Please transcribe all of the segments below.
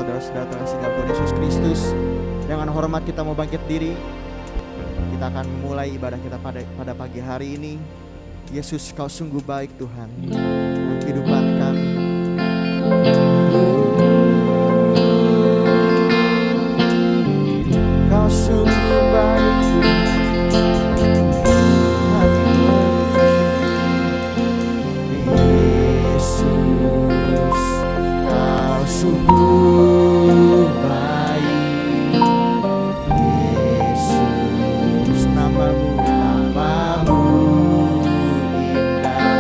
saudara-saudara terkasih dalam Tuhan Yesus Kristus. Dengan hormat kita mau bangkit diri. Kita akan memulai ibadah kita pada pagi hari ini. Yesus, Kau sungguh baik Tuhan dalam kehidupan kami. Kau sungguh baik Tuhan. Yesus, Kau sungguh baik. Yesus, namamu indah.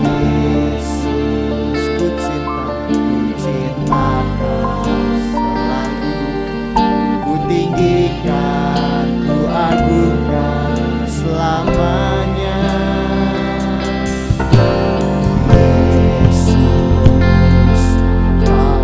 Yesus, ku cinta Kau selalu. Ku tinggikan, ku agungkan selamanya. Yesus, Kau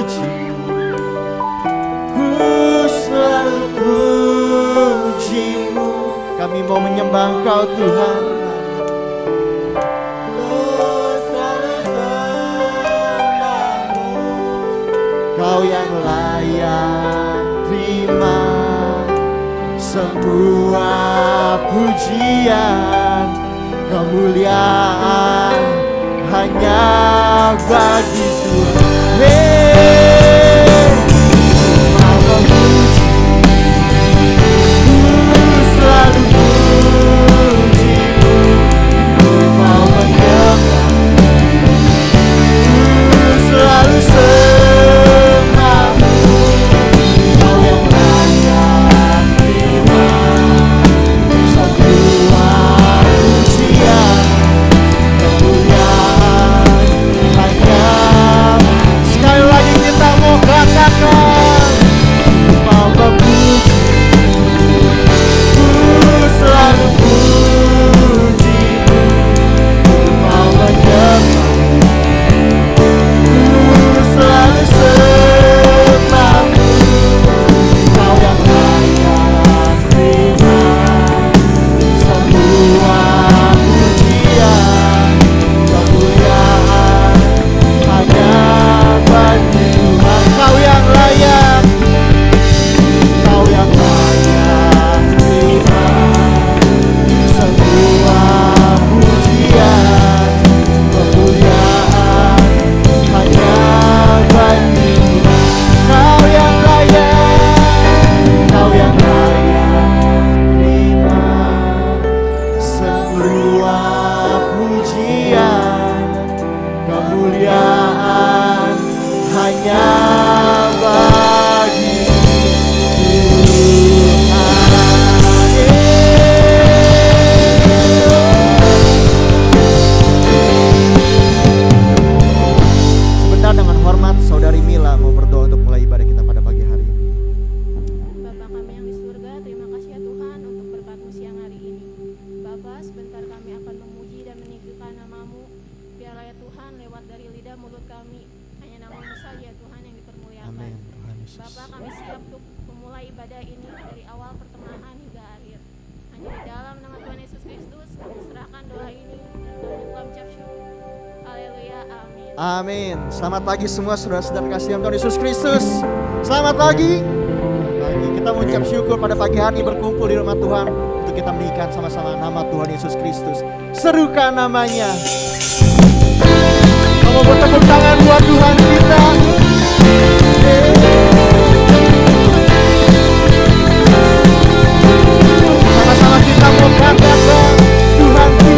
puji, ku selalu puji-Mu. Kami mau menyembah Engkau Tuhan. Kau yang layak terima semua pujian, kemuliaan hanya bagi Tuhan. Mau memuji, ku selalu puji-Mu. Mau menyembah, ku selalu sembah-Mu. Kau yang layak terima semua pujian, kemuliaan hanya. Sekali lagi kita mau katakan, mau memuji, ku selalu puji-Mu. Mau menyembah, ku selalu sembah-Mu. Kau yang layak terima semua pujian, kemuliaan hanya bagi Tuhan. Kau yang layak, Kau yang layak terima semua pujian, kemuliaan hanya bagi Tuhan. Kau yang layak, Kau yang layak terima semua pujian, kemuliaan hanya bagi Sebentar dengan hormat, Saudari Mila mau berdoa untuk mulai ibadah kita pada pagi hari ini. Bapa kami yang di surga, terima kasih ya Tuhan untuk berkat-Mu siang hari ini. Bapa, sebentar kami akan memuji dan meninggikan nama-Mu. Biarlah ya Tuhan lewat dari lidah mulut kami, hanya nama-Mu saja ya Tuhan yang dipermuliakan. Amin, Tuhan Yesus. Bapa, kami siap untuk memulai ibadah ini dari awal pertengahan hingga akhir. Hanya di dalam nama Tuhan Yesus Kristus kami serahkan doa ini dan kami telah mengucap syukur. Haleluya, amin. Amin. Selamat pagi semua saudara-saudara kasih dalam Tuhan Yesus Kristus. Selamat pagi. Kita mengucap syukur pada pagi hari ini berkumpul di rumah Tuhan untuk kita meninggikan sama-sama nama Tuhan Yesus Kristus. Serukan namanya. Kamu bertepuk tangan buat Tuhan kita. Sama-sama kita mau katakan Tuhan ku.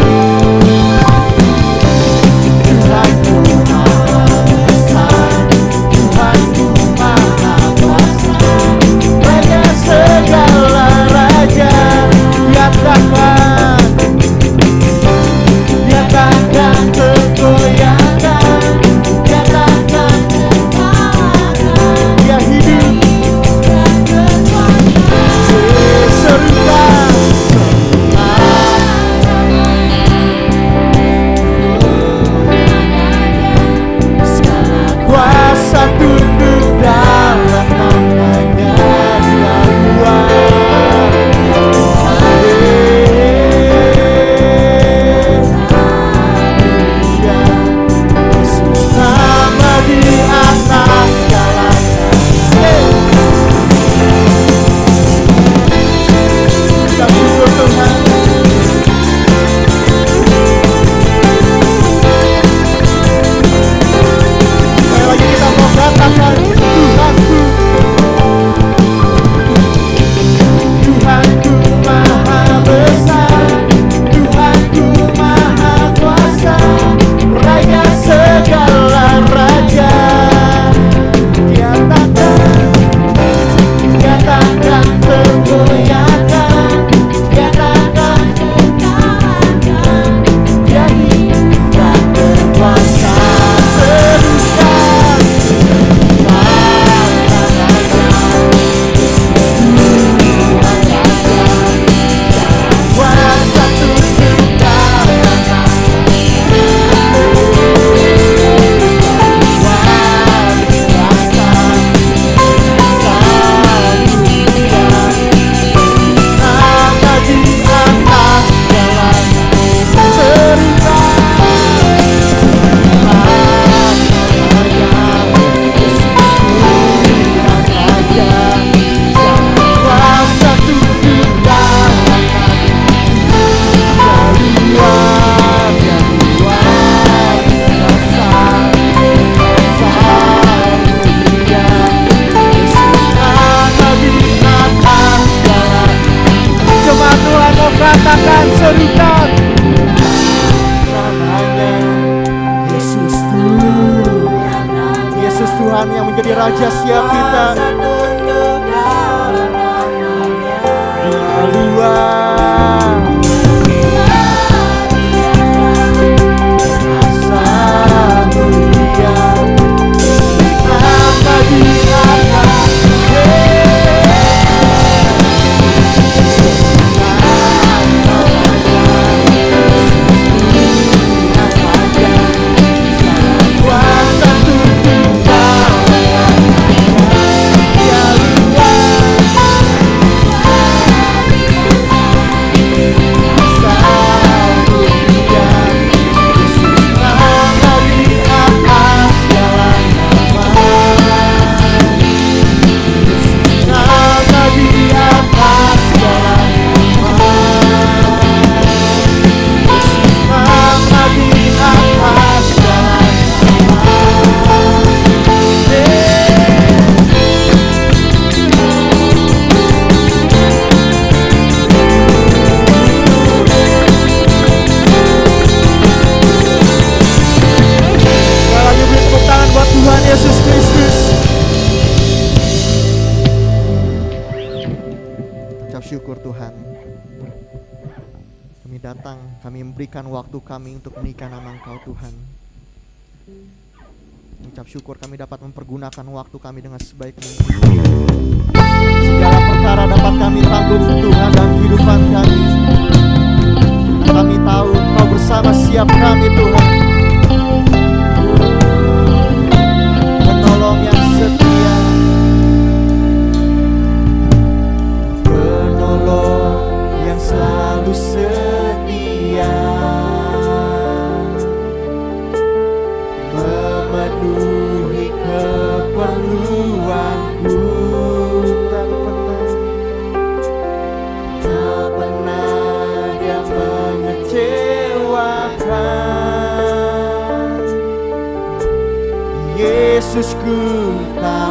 Tuhanku maha besar, Tuhanku maha kuasa, Raja segala raja. Nyatakan, nyatakan kegoyangan, nyatakan Raja siap kita. Luar asa mulia nama di atas. Tuhan Yesus Kristus. Ucap syukur Tuhan. Kami datang, kami memberikan waktu kami untuk menikah nama Engkau Tuhan. Ucap syukur kami dapat mempergunakan waktu kami dengan sebaik mungkin. Segala perkara dapat kami tanggung Tuhan dalam kehidupan kami. Kami tahu Engkau bersama siap kami Tuhan. Penolong yang setia, penolong yang selalu setia, memenuhi keperluanku. Tak pernah dia mengecewakan. Yesusku tahu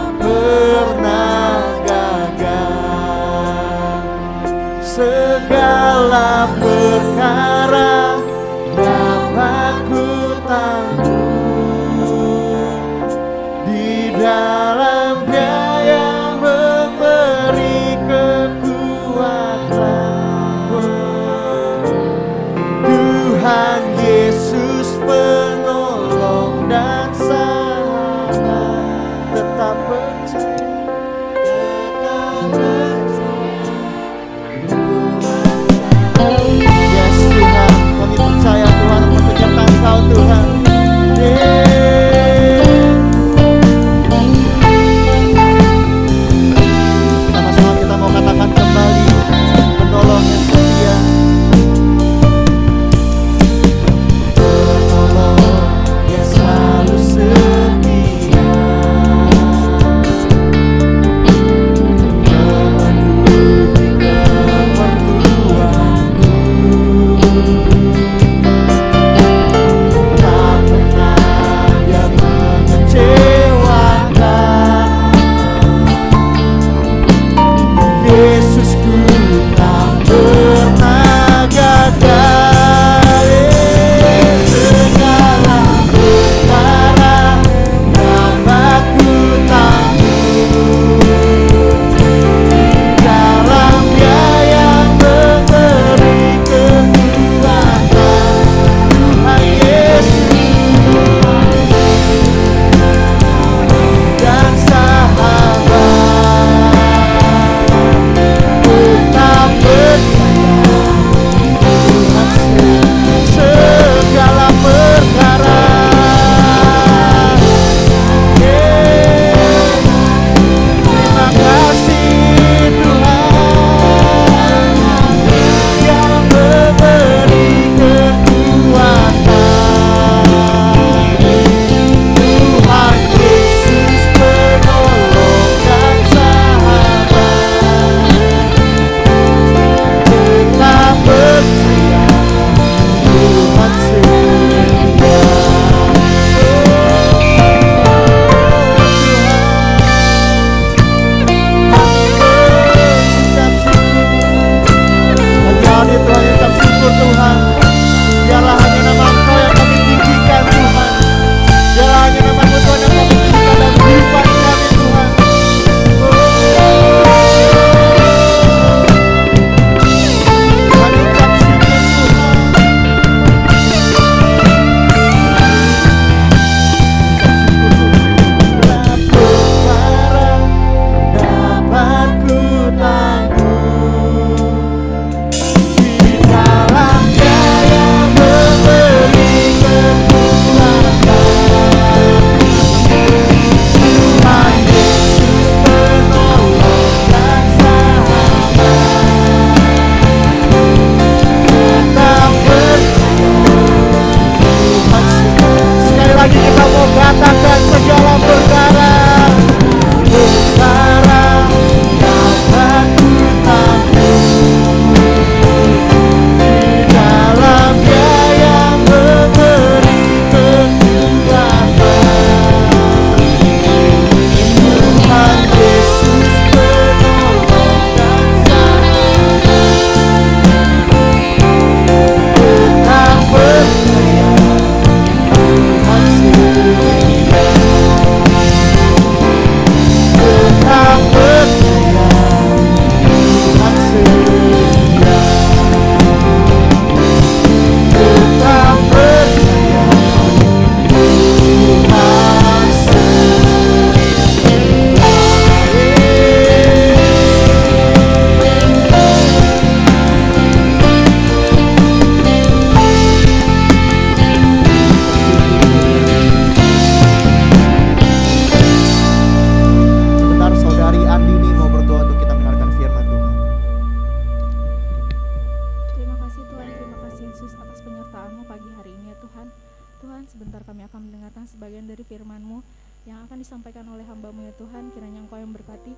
dari firman-Mu yang akan disampaikan oleh hamba-Mu ya Tuhan. Kiranya Engkau yang berkati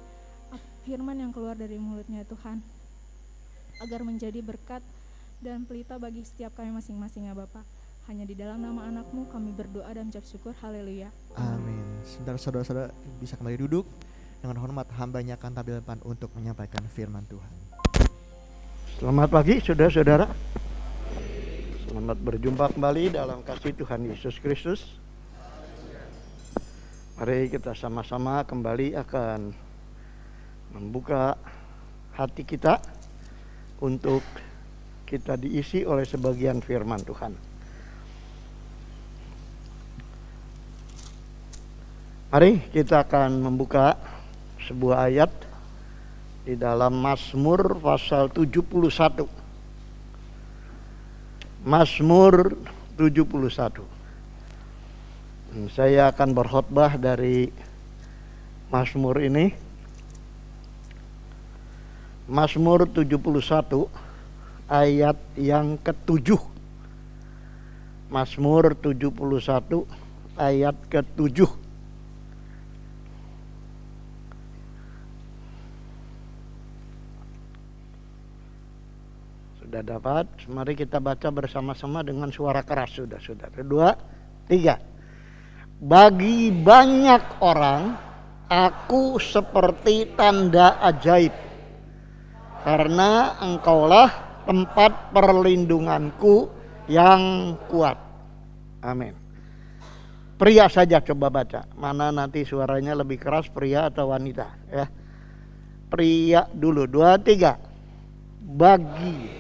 firman yang keluar dari mulutnya Tuhan, agar menjadi berkat dan pelita bagi setiap kami masing-masing ya Bapa. Hanya di dalam nama anak-Mu kami berdoa dan mengucap syukur. Haleluya. Amin. Sebentar saudara-saudara bisa kembali duduk. Dengan hormat hambanya akan tampil depan untuk menyampaikan firman Tuhan. Selamat pagi saudara-saudara. Selamat berjumpa kembali dalam kasih Tuhan Yesus Kristus. Mari kita sama-sama kembali akan membuka hati kita untuk kita diisi oleh sebagian firman Tuhan. Mari kita akan membuka sebuah ayat di dalam Mazmur pasal 71. Mazmur 71. Saya akan berkhotbah dari Mazmur ini. Mazmur 71 ayat yang ke-7. Mazmur 71 ayat ke-7. Sudah dapat? Mari kita baca bersama-sama dengan suara keras. Sudah. 2, 3. Bagi banyak orang aku seperti tanda ajaib, karena Engkaulah tempat perlindunganku yang kuat. Amin. Pria saja coba baca. Mana nanti suaranya lebih keras, pria atau wanita ya. Pria dulu. 2, 3. Bagi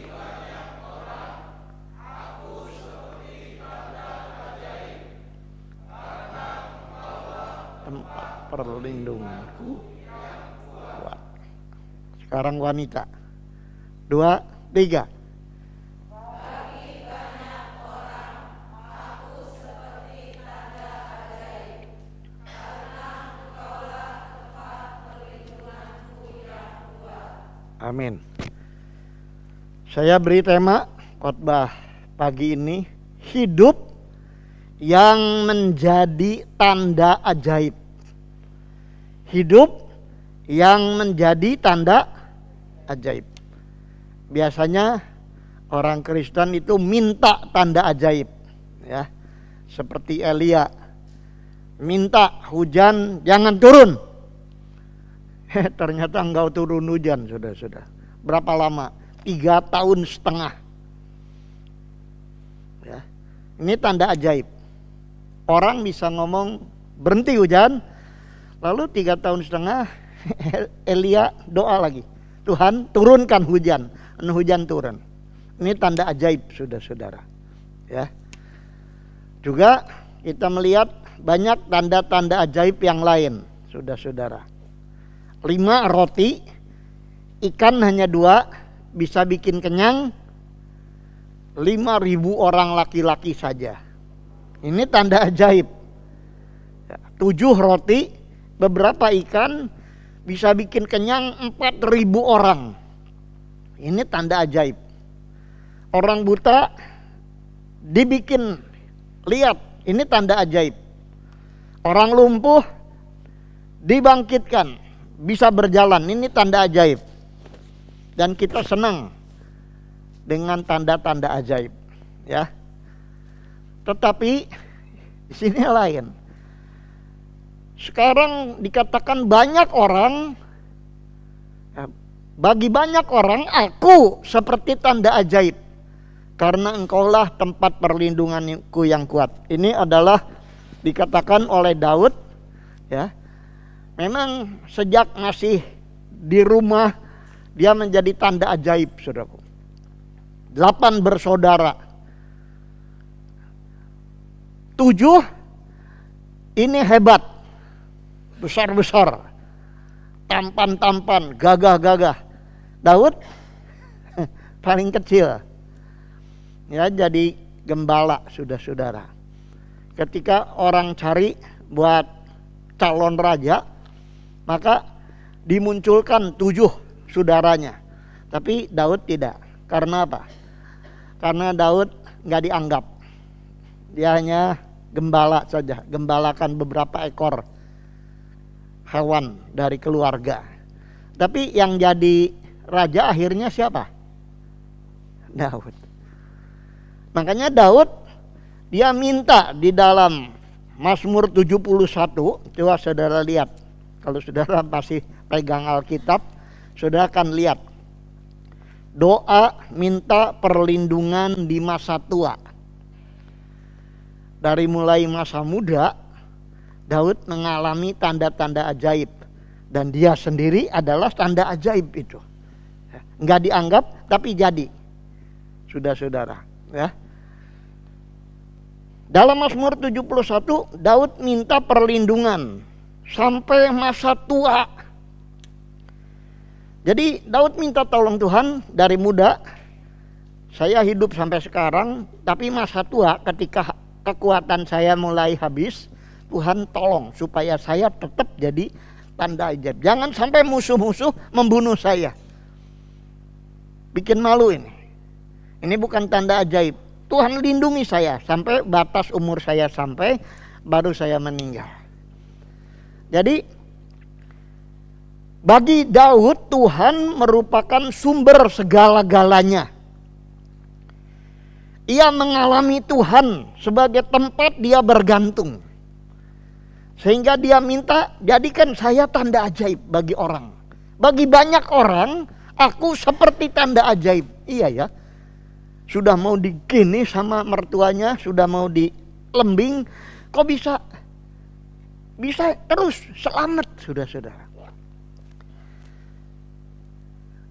tempat perlindunganku kuat. Sekarang wanita. 2, 3. Amin. Saya beri tema khotbah pagi ini, hidup yang menjadi tanda ajaib. Hidup yang menjadi tanda ajaib. Biasanya orang Kristen itu minta tanda ajaib ya. Seperti Elia minta hujan jangan turun. Ternyata enggak turun hujan, sudah. Berapa lama? 3,5 tahun. Ya. Ini tanda ajaib. Orang bisa ngomong berhenti hujan, lalu 3,5 tahun Elia doa lagi, Tuhan turunkan hujan, hujan turun. Ini tanda ajaib, saudara. Ya. Juga kita melihat banyak tanda-tanda ajaib yang lain, saudara. 5 roti, ikan hanya 2, bisa bikin kenyang 5.000 orang laki-laki saja. Ini tanda ajaib. 7 roti, beberapa ikan, bisa bikin kenyang 4.000 orang. Ini tanda ajaib. Orang buta dibikin lihat, ini tanda ajaib. Orang lumpuh dibangkitkan, bisa berjalan, ini tanda ajaib. Dan kita senang dengan tanda-tanda ajaib, ya. Tetapi di sini lain. Sekarang dikatakan banyak orang, bagi banyak orang aku seperti tanda ajaib, karena Engkaulah tempat perlindunganku yang kuat. Ini adalah dikatakan oleh Daud, ya. Memang sejak masih di rumah dia menjadi tanda ajaib, saudaraku. 8 bersaudara. 7 ini hebat, besar-besar, tampan-tampan, gagah-gagah. Daud paling kecil, ya, jadi gembala, saudara. Ketika orang cari buat calon raja, maka dimunculkan 7 saudaranya. Tapi Daud tidak. Karena apa? Karena Daud nggak dianggap. Dia hanya gembala saja, gembalakan beberapa ekor hewan dari keluarga. Tapi yang jadi raja akhirnya siapa? Daud. Makanya Daud dia minta di dalam Mazmur 71, coba saudara lihat. Kalau saudara masih pegang Alkitab, saudara akan lihat. Doa minta perlindungan di masa tua. Dari mulai masa muda, Daud mengalami tanda-tanda ajaib. Dan dia sendiri adalah tanda ajaib itu. Enggak dianggap, tapi jadi. Sudah saudara. Ya. Dalam Mazmur 71, Daud minta perlindungan sampai masa tua. Jadi Daud minta tolong Tuhan dari muda. Saya hidup sampai sekarang, tapi masa tua ketika kekuatan saya mulai habis, Tuhan tolong supaya saya tetap jadi tanda ajaib. Jangan sampai musuh-musuh membunuh saya. Bikin malu ini. Ini bukan tanda ajaib. Tuhan lindungi saya sampai batas umur saya sampai, baru saya meninggal. Jadi bagi Daud, Tuhan merupakan sumber segala-galanya. Ia mengalami Tuhan sebagai tempat dia bergantung. Sehingga dia minta, jadikan saya tanda ajaib bagi orang. Bagi banyak orang, aku seperti tanda ajaib. Iya ya. Sudah mau digini sama mertuanya, sudah mau dilembing, kok bisa terus selamat, saudara-saudara.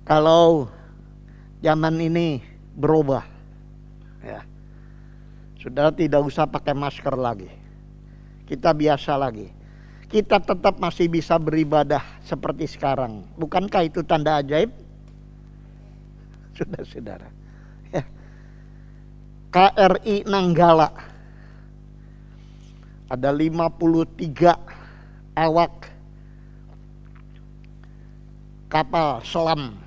Kalau zaman ini berubah, ya, saudara tidak usah pakai masker lagi. Kita biasa lagi. Kita tetap masih bisa beribadah seperti sekarang. Bukankah itu tanda ajaib? Saudara-saudara. Ya. KRI Nanggala. Ada 53 awak kapal selam.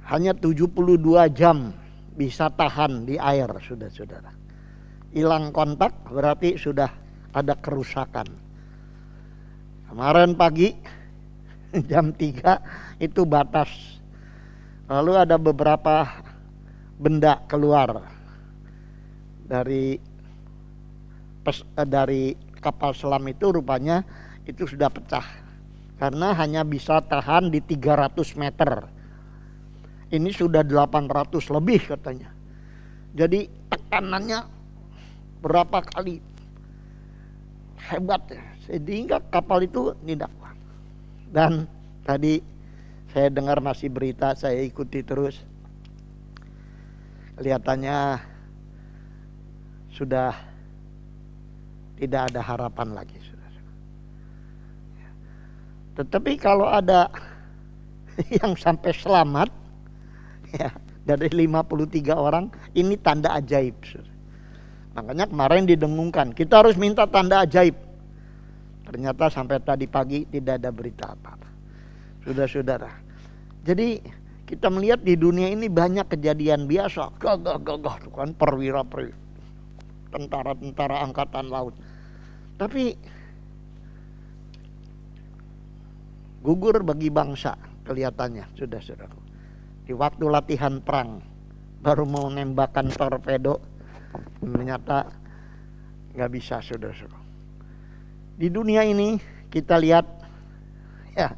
Hanya 72 jam bisa tahan di air, saudara-saudara. Hilang kontak berarti sudah ada kerusakan. Kemarin pagi jam 3 itu batas. Lalu ada beberapa benda keluar dari kapal selam itu, rupanya itu sudah pecah. Karena hanya bisa tahan di 300 meter. Ini sudah 800 lebih katanya. Jadi tekanannya berapa kali. Hebat ya. Sehingga kapal itu tidak kuat. Dan tadi saya dengar masih berita, saya ikuti terus. Kelihatannya sudah tidak ada harapan lagi. Tetapi kalau ada yang sampai selamat, ya, dari 53 orang, ini tanda ajaib. Makanya kemarin didengungkan, kita harus minta tanda ajaib. Ternyata sampai tadi pagi tidak ada berita apa-apa. Saudara-saudara, jadi kita melihat di dunia ini banyak kejadian biasa, gagah-gagah, kan, perwira, tentara-tentara angkatan laut. Tapi gugur bagi bangsa kelihatannya, saudara-saudara. Di waktu latihan perang, baru mau nembakkan torpedo, ternyata nggak bisa, saudara-saudara. Di dunia ini kita lihat, ya,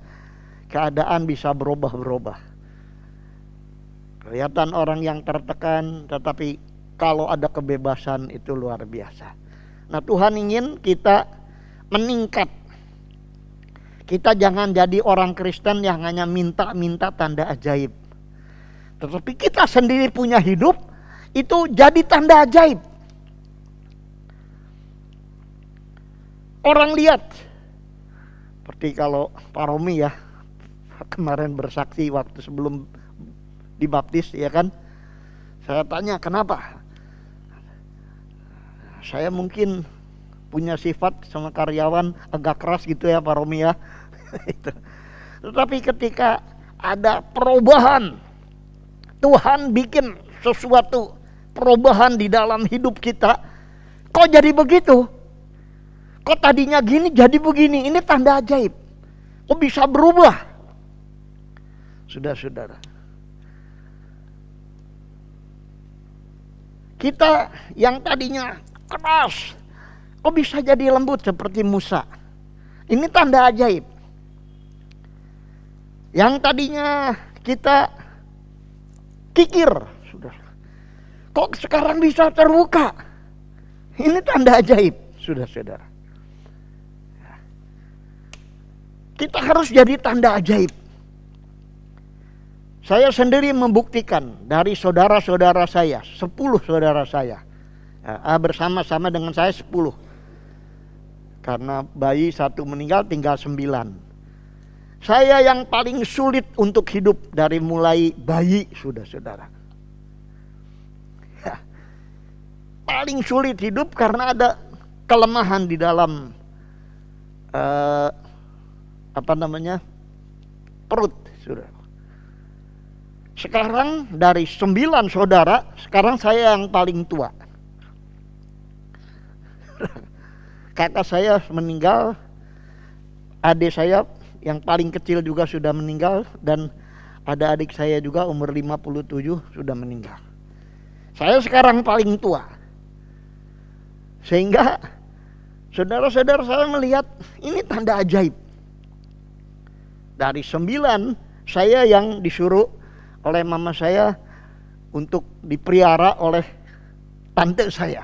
keadaan bisa berubah-berubah. Kelihatan orang yang tertekan, tetapi kalau ada kebebasan itu luar biasa. Nah, Tuhan ingin kita meningkat. Kita jangan jadi orang Kristen yang hanya minta-minta tanda ajaib. Tetapi kita sendiri punya hidup, itu jadi tanda ajaib. Orang lihat. Seperti kalau Pak Romi ya, kemarin bersaksi waktu sebelum dibaptis, ya kan? Saya tanya kenapa? Saya mungkin punya sifat sama karyawan agak keras gitu ya Pak Romi ya. Tetapi ketika ada perubahan, Tuhan bikin sesuatu perubahan di dalam hidup kita. Kok jadi begitu? Kok tadinya gini jadi begini? Ini tanda ajaib. Kok bisa berubah? Saudara-saudara, kita yang tadinya keras, kok bisa jadi lembut seperti Musa? Ini tanda ajaib. Yang tadinya kita kikir, saudara, kok sekarang bisa terbuka? Ini tanda ajaib, saudara-saudara. Kita harus jadi tanda ajaib. Saya sendiri membuktikan dari saudara-saudara saya, 10 saudara saya. Bersama-sama dengan saya 10. Karena bayi 1 meninggal, tinggal 9. Saya yang paling sulit untuk hidup dari mulai bayi, saudara-saudara. Ya, paling sulit hidup karena ada kelemahan di dalam perut, saudara. Sekarang dari 9 saudara, sekarang saya yang paling tua. Kakak saya meninggal, adik saya yang paling kecil juga sudah meninggal, dan ada adik saya juga umur 57 sudah meninggal. Saya sekarang paling tua. Sehingga saudara-saudara saya melihat ini tanda ajaib. Dari 9, saya yang disuruh oleh mama saya untuk dipelihara oleh tante saya.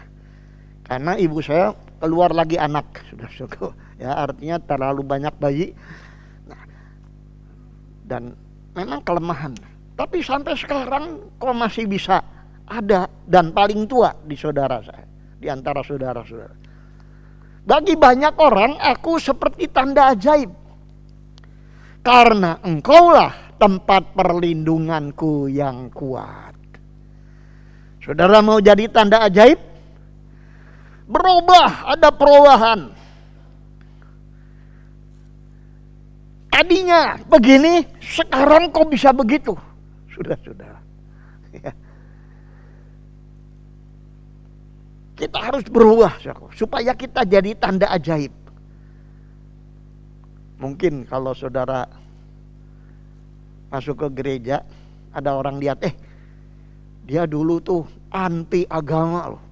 Karena ibu saya keluar lagi anak, sudah cukup. Ya, artinya terlalu banyak bayi. Nah, dan memang kelemahan. Tapi sampai sekarang kok masih bisa ada, dan paling tua di saudara saya, di antara saudara-saudara. Bagi banyak orang aku seperti tanda ajaib. Karena engkaulah tempat perlindunganku yang kuat. Saudara mau jadi tanda ajaib? Berubah, ada perubahan. Tadinya begini, sekarang kok bisa begitu? Saudara-saudara. Ya. Kita harus berubah supaya kita jadi tanda ajaib. Mungkin kalau saudara masuk ke gereja, ada orang lihat, dia dulu tuh anti agama loh.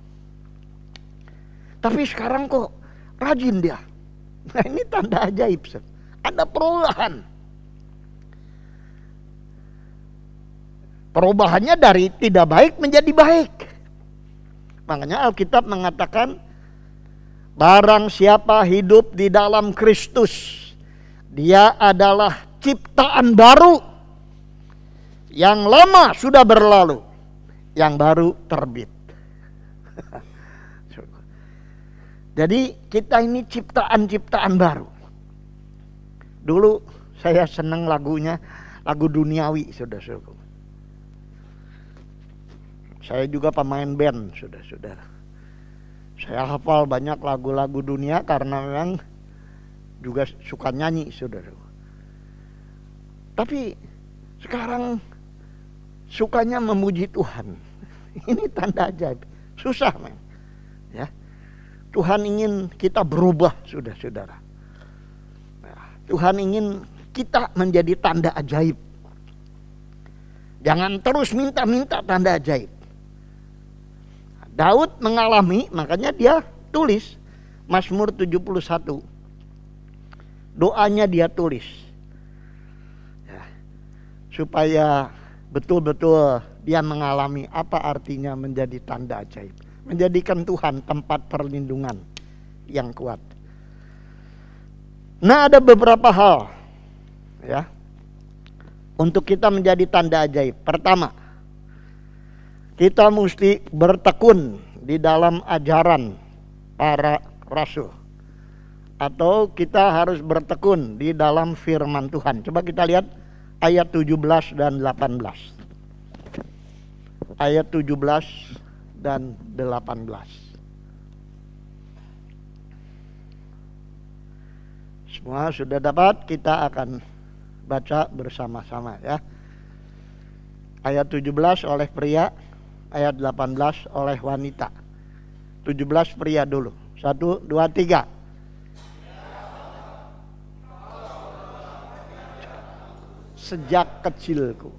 Tapi sekarang kok rajin dia. Nah, ini tanda ajaib. Ada perubahan. Perubahannya dari tidak baik menjadi baik. Makanya Alkitab mengatakan, barang siapa hidup di dalam Kristus, dia adalah ciptaan baru. Yang lama sudah berlalu, yang baru terbit. Jadi kita ini ciptaan-ciptaan baru. Dulu saya senang lagunya, lagu duniawi, saudara-saudara. Saya juga pemain band, saudara-saudara. Saya hafal banyak lagu-lagu dunia karena memang juga suka nyanyi, saudara. Tapi sekarang sukanya memuji Tuhan. Ini tanda ajaib. Susah, men. Ya. Tuhan ingin kita berubah, saudara-saudara. Tuhan ingin kita menjadi tanda ajaib. Jangan terus minta-minta tanda ajaib. Daud mengalami, makanya dia tulis Mazmur 71. Doanya dia tulis. Ya, supaya betul-betul dia mengalami apa artinya menjadi tanda ajaib. Menjadikan Tuhan tempat perlindungan yang kuat. Nah, ada beberapa hal ya untuk kita menjadi tanda ajaib. Pertama, kita mesti bertekun di dalam ajaran para rasul. Atau kita harus bertekun di dalam firman Tuhan. Coba kita lihat ayat 17 dan 18. Ayat 17 dan 18. Semua sudah dapat, kita akan baca bersama-sama ya. Ayat 17 oleh pria, ayat 18 oleh wanita. 17 pria dulu. 1, 2, 3. Sejak kecilku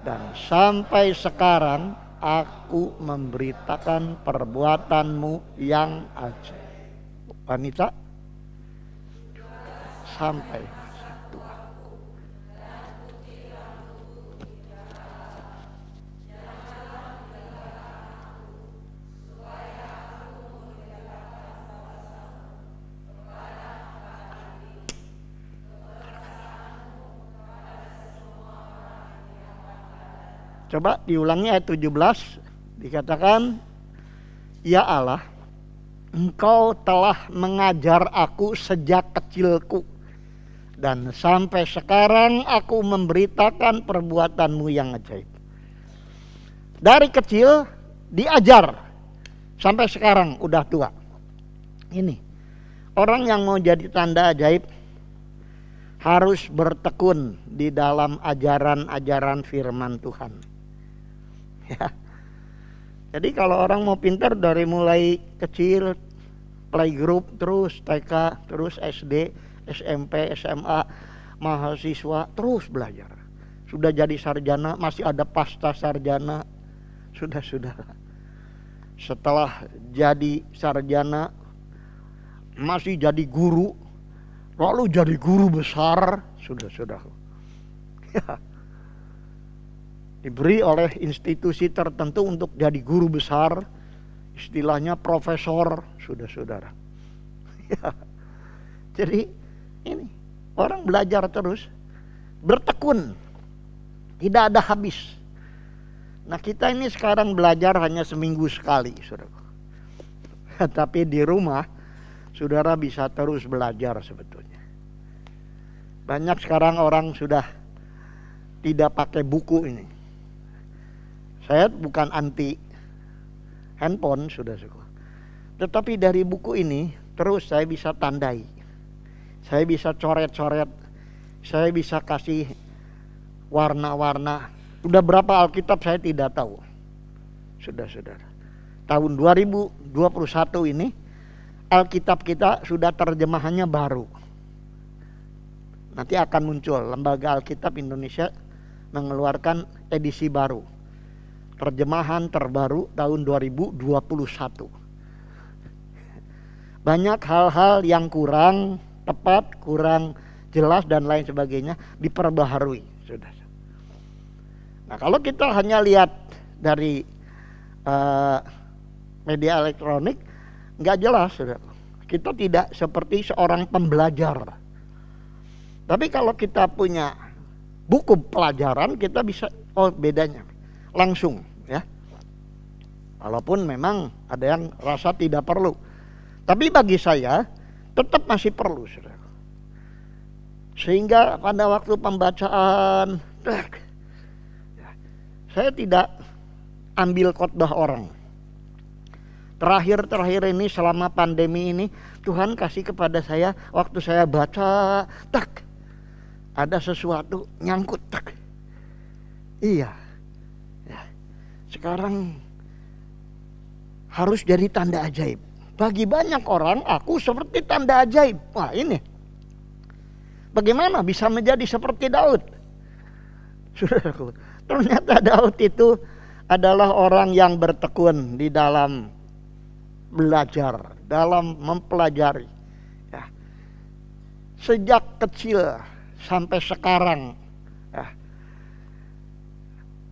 dan sampai sekarang aku memberitakan perbuatanmu yang ajaib. Wanita, sampai masa tuaku. Coba diulangi ayat 17, dikatakan, ya Allah, Engkau telah mengajar aku sejak kecilku, dan sampai sekarang aku memberitakan perbuatanmu yang ajaib. Dari kecil diajar, sampai sekarang udah tua. Ini, orang yang mau jadi tanda ajaib harus bertekun di dalam ajaran-ajaran firman Tuhan. Ya. Jadi kalau orang mau pintar dari mulai kecil, playgroup, terus TK, terus SD, SMP, SMA, mahasiswa, terus belajar. Sudah jadi sarjana, masih ada pasca sarjana. Sudah. Setelah jadi sarjana, masih jadi guru, lalu jadi guru besar. Sudah. Ya. Diberi oleh institusi tertentu untuk jadi guru besar, istilahnya profesor, saudara. Ya. Jadi ini orang belajar terus, bertekun, tidak ada habis. Nah kita ini sekarang belajar hanya seminggu sekali, saudara. Tapi di rumah saudara bisa terus belajar sebetulnya. Banyak sekarang orang sudah tidak pakai buku ini. Saya bukan anti handphone, sudah. Tetapi dari buku ini terus saya bisa tandai. Saya bisa coret-coret. Saya bisa kasih warna-warna. Sudah berapa Alkitab saya tidak tahu. Sudah. Tahun 2021 ini Alkitab kita sudah terjemahannya baru. Nanti akan muncul Lembaga Alkitab Indonesia mengeluarkan edisi baru. Terjemahan terbaru tahun 2021. Banyak hal-hal yang kurang tepat, kurang jelas dan lain sebagainya diperbaharui. Sudah. Nah kalau kita hanya lihat dari media elektronik, nggak jelas. Sudah. Kita tidak seperti seorang pembelajar. Tapi kalau kita punya buku pelajaran, kita bisa, oh bedanya langsung ya. Walaupun memang ada yang rasa tidak perlu, tapi bagi saya tetap masih perlu, saudara. Sehingga pada waktu pembacaan saya tidak ambil khotbah orang. Terakhir ini selama pandemi ini Tuhan kasih kepada saya, waktu saya baca ada sesuatu nyangkut iya. Sekarang harus jadi tanda ajaib. Bagi banyak orang aku seperti tanda ajaib. Wah ini, bagaimana bisa menjadi seperti Daud? Saudaraku, ternyata Daud itu adalah orang yang bertekun di dalam belajar, dalam mempelajari. Ya. Sejak kecil sampai sekarang, ya.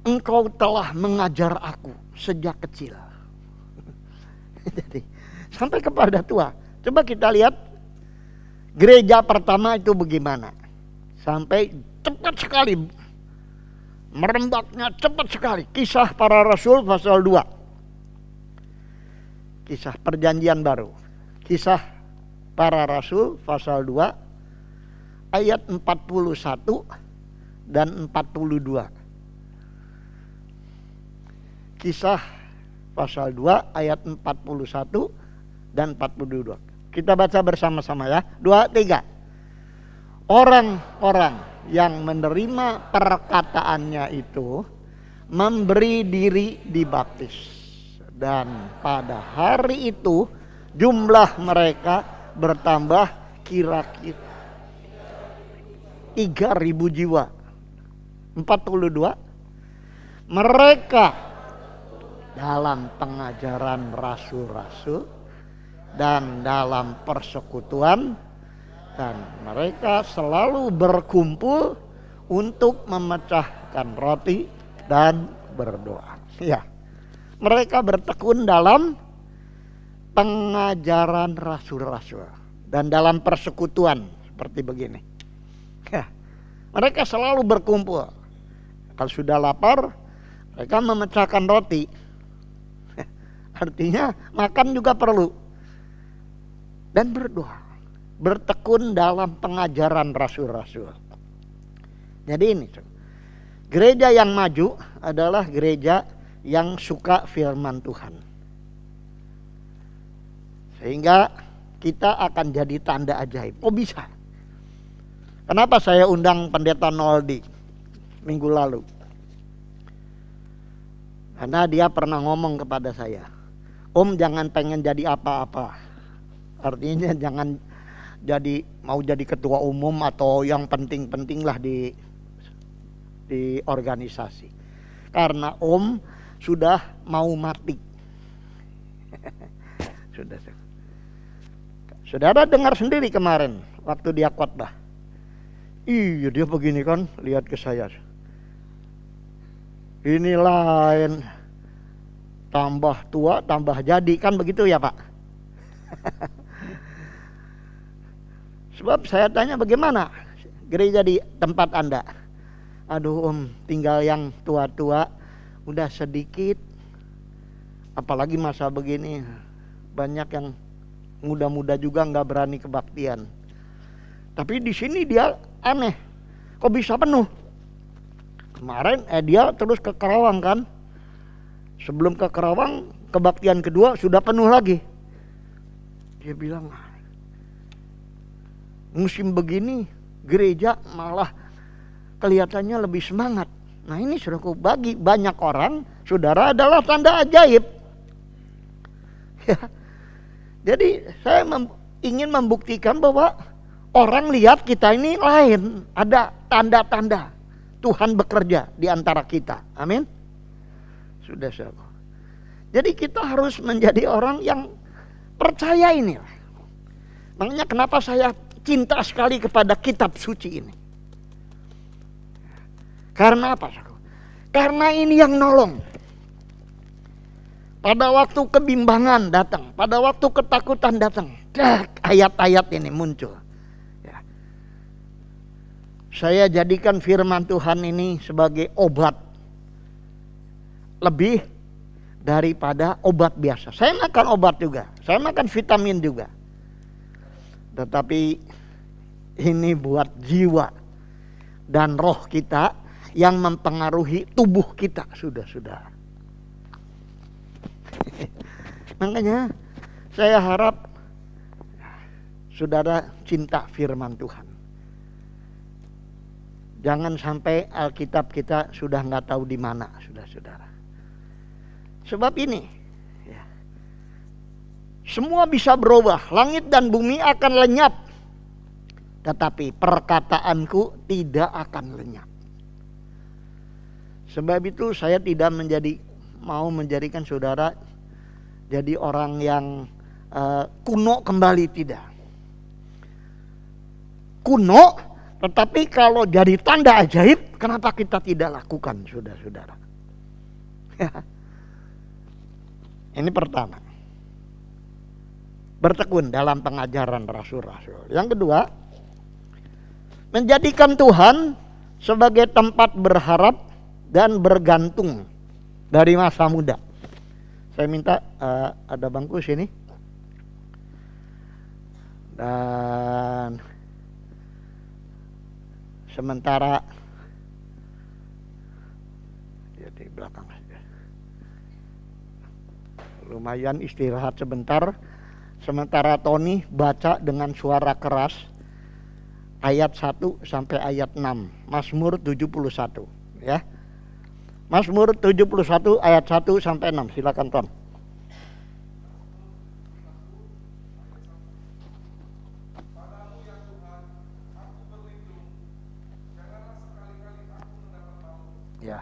Engkau telah mengajar aku sejak kecil. Jadi sampai kepada tua. Coba kita lihat gereja pertama itu bagaimana. Sampai cepat sekali, merembaknya cepat sekali. Kisah Para Rasul pasal 2. Kisah Perjanjian Baru. Kisah Para Rasul pasal 2 ayat 41 dan 42. Kisah pasal 2 ayat 41 dan 42. Kita baca bersama-sama ya. 2, 3. Orang-orang yang menerima perkataannya itu memberi diri dibaptis. Dan pada hari itu jumlah mereka bertambah kira-kira 3.000 jiwa. 42. Mereka dalam pengajaran rasul-rasul dan dalam persekutuan, dan mereka selalu berkumpul untuk memecahkan roti dan berdoa. Ya, mereka bertekun dalam pengajaran rasul-rasul dan dalam persekutuan seperti begini. Ya, mereka selalu berkumpul. Kalau sudah lapar, mereka memecahkan roti. Artinya makan juga perlu. Dan berdoa. Bertekun dalam pengajaran rasul-rasul. Jadi ini, gereja yang maju adalah gereja yang suka firman Tuhan. Sehingga kita akan jadi tanda ajaib. Oh bisa. Kenapa saya undang Pendeta Noldi minggu lalu? Karena dia pernah ngomong kepada saya, Om jangan pengen jadi apa-apa. Artinya jangan mau jadi ketua umum atau yang penting-penting lah di organisasi. Karena Om sudah mau mati. Saudara dengar sendiri kemarin waktu dia khotbah. Iya dia begini kan, lihat ke saya. Ini lain, tambah tua tambah jadi, kan begitu ya Pak? Sebab saya tanya bagaimana gereja di tempat Anda? Aduh Om, tinggal yang tua-tua udah sedikit. Apalagi masa begini, banyak yang muda-muda juga nggak berani kebaktian. Tapi di sini dia aneh, kok bisa penuh? Kemarin dia terus ke Karawang kan. Sebelum ke Karawang, kebaktian kedua sudah penuh lagi. Dia bilang, musim begini gereja malah kelihatannya lebih semangat. Nah ini saudaraku, bagi banyak orang, saudara adalah tanda ajaib. Ya. Jadi saya ingin membuktikan bahwa orang lihat kita ini lain. Ada tanda-tanda Tuhan bekerja di antara kita. Amin. Sudah saudara. Jadi kita harus menjadi orang yang percaya ini. Makanya kenapa saya cinta sekali kepada kitab suci ini. Karena apa? Karena ini yang nolong. Pada waktu kebimbangan datang, pada waktu ketakutan datang, ayat-ayat ini muncul. Ya. Saya jadikan firman Tuhan ini sebagai obat. Lebih daripada obat biasa. Saya makan obat juga, saya makan vitamin juga. Tetapi ini buat jiwa dan roh kita yang mempengaruhi tubuh kita, sudah. Makanya saya harap saudara cinta firman Tuhan. Jangan sampai Alkitab kita sudah nggak tahu di mana, saudara. Sebab ini, ya, semua bisa berubah, langit dan bumi akan lenyap, tetapi perkataanku tidak akan lenyap. Sebab itu saya tidak mau menjadikan saudara jadi orang yang kuno kembali, tidak. Kuno, tetapi kalau jadi tanda ajaib, kenapa kita tidak lakukan, saudara-saudara? Ini pertama, bertekun dalam pengajaran rasul-rasul. Yang kedua, menjadikan Tuhan sebagai tempat berharap dan bergantung dari masa muda. Saya minta ada bangku sini. Dan sementara ya di belakang saja. Lumayan istirahat sebentar. Sementara Tony baca dengan suara keras ayat 1 sampai ayat 6. Mazmur 71 ya. Mazmur 71 ayat 1 sampai 6. Silakan Ton. Ya.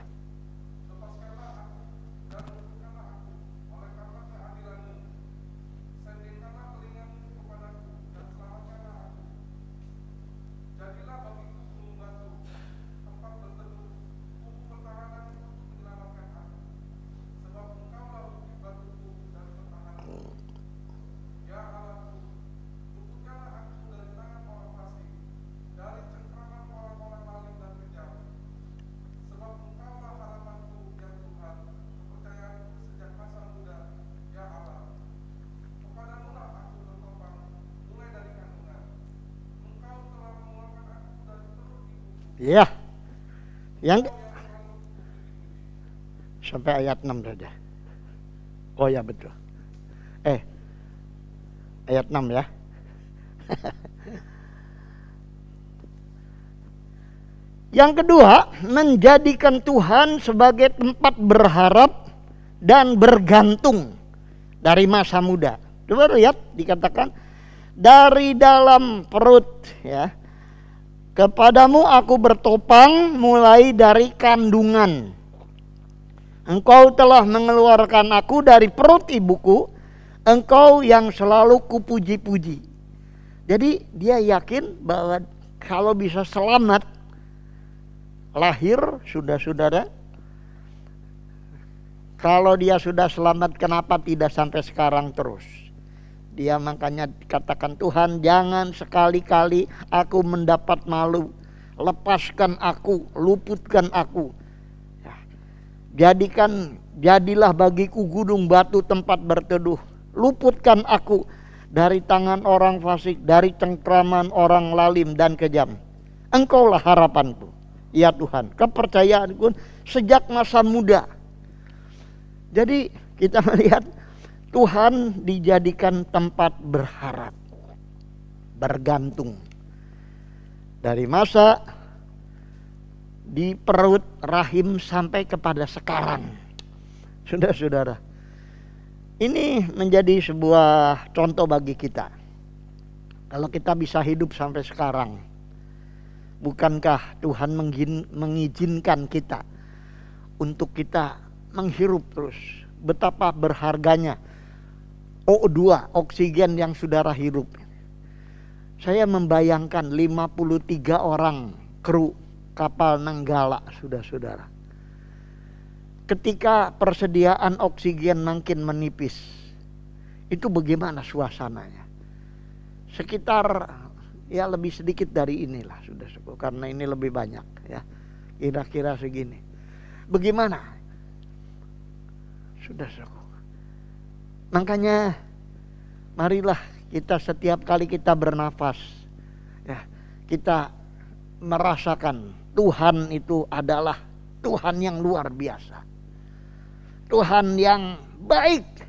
Ya, yang sampai ayat 6 saja. Oh ya betul. Ayat 6 ya. Yang kedua, menjadikan Tuhan sebagai tempat berharap dan bergantung dari masa muda. Coba lihat, dikatakan dari dalam perut ya. Kepadamu aku bertopang mulai dari kandungan. Engkau telah mengeluarkan aku dari perut ibuku. Engkau yang selalu kupuji-puji. Jadi dia yakin bahwa kalau bisa selamat lahir, sudah saudara. Kalau dia sudah selamat, kenapa tidak sampai sekarang terus? Dia makanya katakan, Tuhan jangan sekali-kali aku mendapat malu. Lepaskan aku, luputkan aku. Ya. Jadilah bagiku gunung batu tempat berteduh. Luputkan aku dari tangan orang fasik, dari cengkraman orang lalim dan kejam. Engkaulah harapanku, ya Tuhan, kepercayaanku sejak masa muda. Jadi kita melihat Tuhan dijadikan tempat berharap, bergantung. Dari masa di perut rahim sampai kepada sekarang. Saudara-saudara, ini menjadi sebuah contoh bagi kita. Kalau kita bisa hidup sampai sekarang, bukankah Tuhan mengizinkan kita untuk kita menghirup terus? Betapa berharganya O2, oksigen yang saudara hirup. Saya membayangkan 53 orang kru kapal Nanggala, saudara-saudara. Ketika persediaan oksigen makin menipis, itu bagaimana suasananya? Sekitar ya lebih sedikit dari inilah, saudara-saudara, karena ini lebih banyak ya. Kira-kira segini. Bagaimana? Saudara-saudara. Makanya marilah kita setiap kali kita bernafas ya, kita merasakan Tuhan itu adalah Tuhan yang luar biasa. Tuhan yang baik.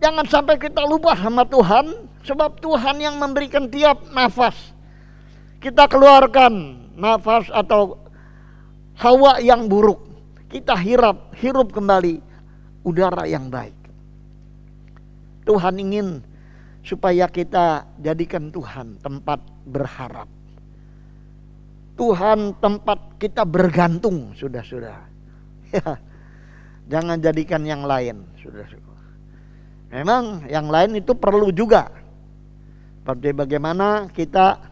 Jangan sampai kita lupa sama Tuhan, sebab Tuhan yang memberikan tiap nafas. Kita keluarkan nafas atau hawa yang buruk, kita hirup kembali udara yang baik. Tuhan ingin supaya kita jadikan Tuhan tempat berharap. Tuhan tempat kita bergantung, saudara-saudara. Ya, jangan jadikan yang lain, saudara-saudara. Memang yang lain itu perlu juga. Seperti bagaimana kita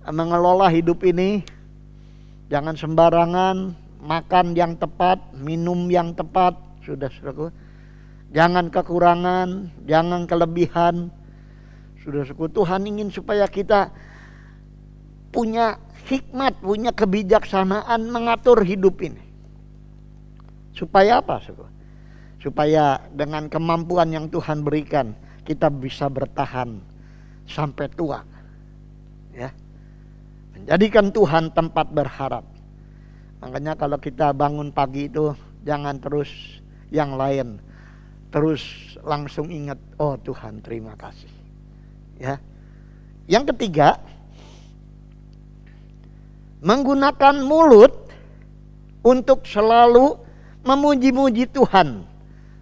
mengelola hidup ini. Jangan sembarangan, makan yang tepat, minum yang tepat, saudara-saudara. Jangan kekurangan, jangan kelebihan. Saudara-saudara, Tuhan ingin supaya kita punya hikmat, punya kebijaksanaan mengatur hidup ini. Supaya apa, saudara? Supaya dengan kemampuan yang Tuhan berikan, kita bisa bertahan sampai tua. Ya. Menjadikan Tuhan tempat berharap. Makanya kalau kita bangun pagi itu jangan terus yang lain. Terus langsung ingat, oh Tuhan terima kasih. Ya. Yang ketiga, menggunakan mulut untuk selalu memuji-muji Tuhan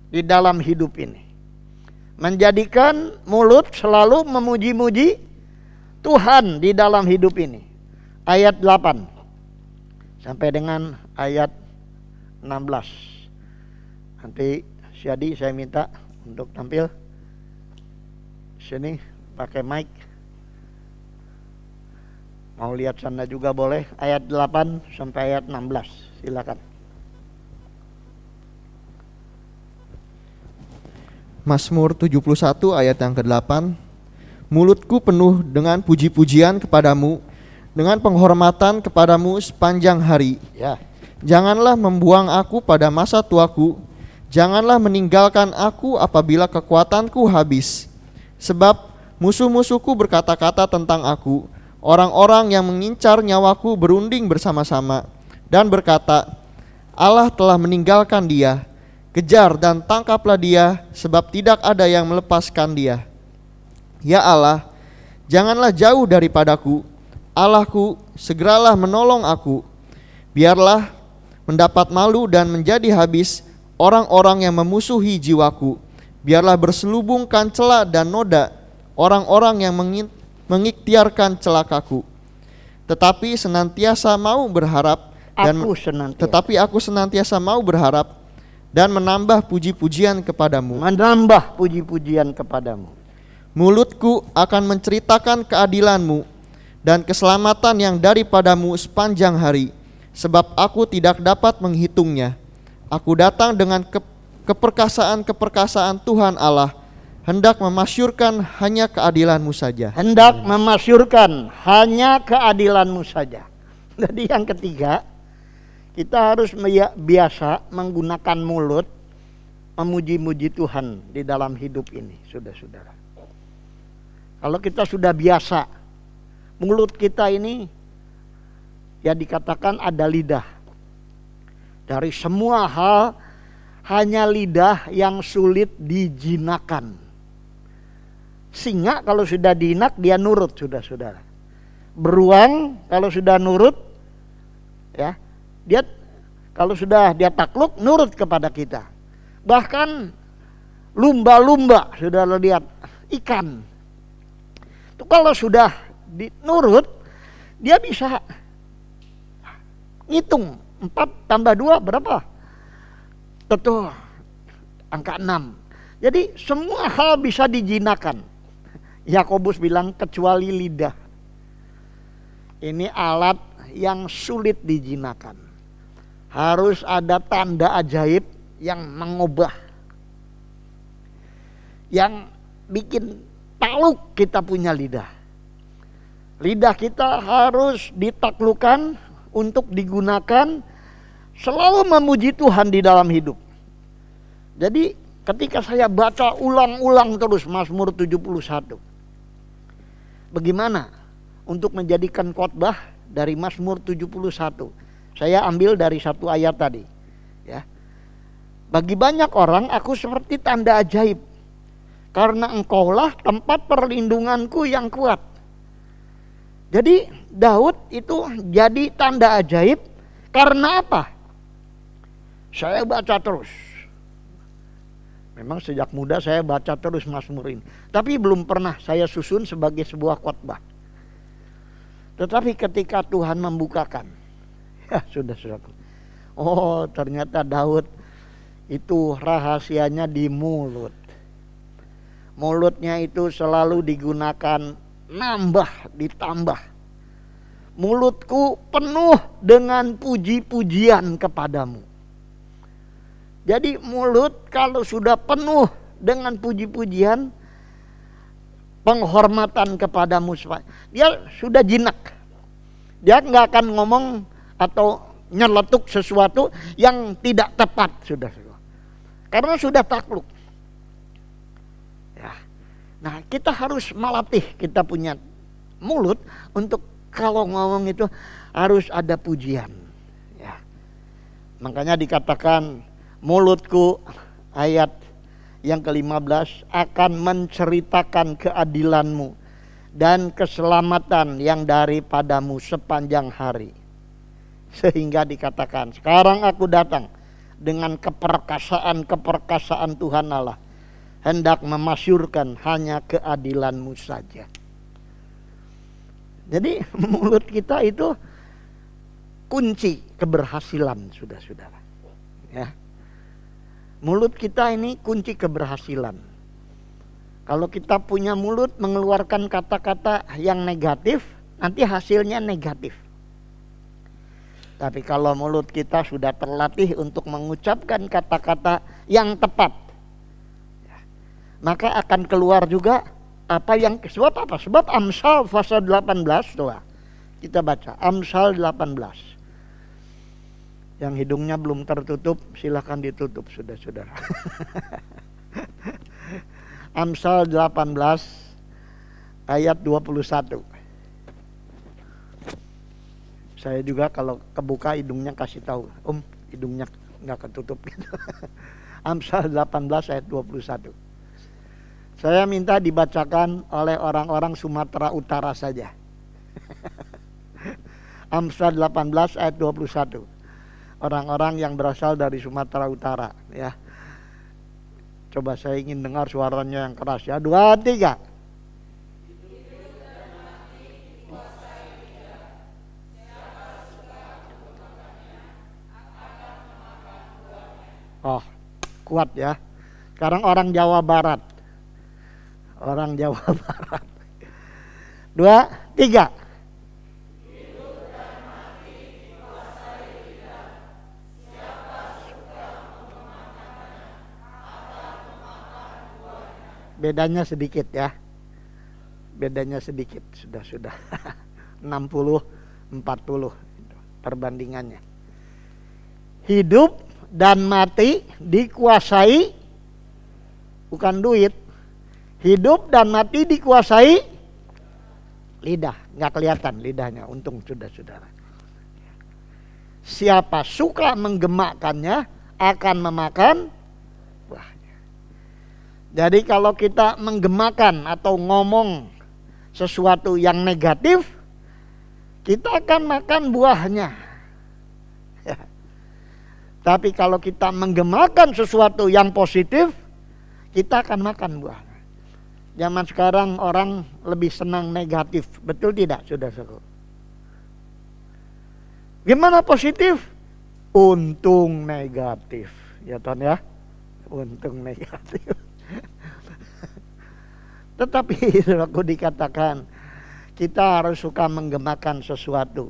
di dalam hidup ini. Menjadikan mulut selalu memuji-muji Tuhan di dalam hidup ini. Ayat 8 sampai dengan ayat 16. Nanti Syadi saya minta untuk tampil sini pakai mic. Mau lihat sana juga boleh. Ayat 8 sampai ayat 16. Silakan. Mazmur 71 ayat yang ke-8. Mulutku penuh dengan puji-pujian kepadamu, dengan penghormatan kepadamu sepanjang hari. Ya. Janganlah membuang aku pada masa tuaku, janganlah meninggalkan aku apabila kekuatanku habis. Sebab musuh-musuhku berkata-kata tentang aku, orang-orang yang mengincar nyawaku berunding bersama-sama dan berkata, Allah telah meninggalkan dia. Kejar dan tangkaplah dia, sebab tidak ada yang melepaskan dia. Ya Allah, janganlah jauh daripadaku. Allahku, segeralah menolong aku. Biarlah mendapat malu dan menjadi habis orang-orang yang memusuhi jiwaku. Biarlah berselubungkan cela dan noda orang-orang yang mengikhtiarkan celakaku. Tetapi senantiasa mau berharap Tetapi aku senantiasa mau berharap dan menambah puji-pujian kepadamu. Menambah puji-pujian kepadamu. Mulutku akan menceritakan keadilanmu dan keselamatan yang daripadamu sepanjang hari, sebab aku tidak dapat menghitungnya. Aku datang dengan keperkasaan-keperkasaan Tuhan Allah, hendak memasyurkan hanya keadilanmu saja. Hendak memasyurkan hanya keadilanmu saja. Jadi yang ketiga, kita harus biasa menggunakan mulut memuji-muji Tuhan di dalam hidup ini, saudara-saudara. Kalau kita sudah biasa, mulut kita ini ya dikatakan ada lidah. Dari semua hal, hanya lidah yang sulit dijinakan. Singa kalau sudah diinak dia nurut, saudara-saudara. Beruang kalau sudah nurut, ya dia kalau sudah dia takluk nurut kepada kita. Bahkan lumba-lumba, saudara lihat, ikan itu kalau sudah nurut, dia bisa ngitung 4 tambah 2 berapa? Tentu angka 6. Jadi semua hal bisa dijinakan. Yakobus bilang kecuali lidah. Ini alat yang sulit dijinakan. Harus ada tanda ajaib yang mengubah, yang bikin takluk kita punya lidah. Lidah kita harus ditaklukkan untuk digunakan selalu memuji Tuhan di dalam hidup. Jadi ketika saya baca ulang-ulang terus Mazmur 71, bagaimana untuk menjadikan khotbah dari Mazmur 71? Saya ambil dari satu ayat tadi, ya. Bagi banyak orang aku seperti tanda ajaib, karena engkaulah tempat perlindunganku yang kuat. Jadi Daud itu jadi tanda ajaib karena apa? Saya baca terus. Memang sejak muda saya baca terus Mazmur ini, tapi belum pernah saya susun sebagai sebuah khotbah. Tetapi ketika Tuhan membukakan, ya sudah. Oh, ternyata Daud itu rahasianya di mulut. Mulutnya itu selalu digunakan nambah, ditambah. Mulutku penuh dengan puji-pujian kepadamu. Jadi mulut kalau sudah penuh dengan puji-pujian, penghormatan kepadamu, dia sudah jinak. Dia nggak akan ngomong atau nyeletuk sesuatu yang tidak tepat, sudah. Karena sudah takluk. Ya. Nah, kita harus melatih kita punya mulut untuk kalau ngomong itu harus ada pujian. Ya. Makanya dikatakan mulutku, ayat yang ke-15, akan menceritakan keadilanmu dan keselamatan yang daripadamu sepanjang hari. Sehingga dikatakan, sekarang aku datang dengan keperkasaan Tuhan Allah, hendak memasyurkan hanya keadilan-Mu saja. Jadi mulut kita itu kunci keberhasilan, saudara-saudara. Ya. Mulut kita ini kunci keberhasilan. Kalau kita punya mulut mengeluarkan kata-kata yang negatif, nanti hasilnya negatif. Tapi kalau mulut kita sudah terlatih untuk mengucapkan kata-kata yang tepat, maka akan keluar juga apa yang sebab apa? Sebab Amsal pasal 18 doa. Kita baca Amsal 18. Yang hidungnya belum tertutup, silakan ditutup, saudara-saudara. Amsal 18 ayat 21. Saya juga kalau kebuka hidungnya kasih tahu, hidungnya nggak ketutup gitu. Amsal 18 ayat 21. Saya minta dibacakan oleh orang-orang Sumatera Utara saja. Amsal 18 ayat 21. Orang-orang yang berasal dari Sumatera Utara, ya. Coba saya ingin dengar suaranya yang keras ya. 2, 3. Oh, kuat ya. Sekarang orang Jawa Barat. Orang Jawa Barat. 2, 3. Bedanya sedikit ya. Bedanya sedikit, sudah 60 40 perbandingannya. Hidup dan mati dikuasai bukan duit. Hidup dan mati dikuasai lidah. Nggak kelihatan lidahnya, untung saudara-saudara. Siapa suka menggemakkannya akan memakan buahnya. Jadi kalau kita menggemakan atau ngomong sesuatu yang negatif, kita akan makan buahnya. Ya. Tapi kalau kita menggemakan sesuatu yang positif, kita akan makan buahnya. Zaman sekarang orang lebih senang negatif, betul tidak, saudara-saudara? Gimana positif? Untung negatif, ya Ton ya, untung negatif. Tetapi aku dikatakan kita harus suka menggemakan sesuatu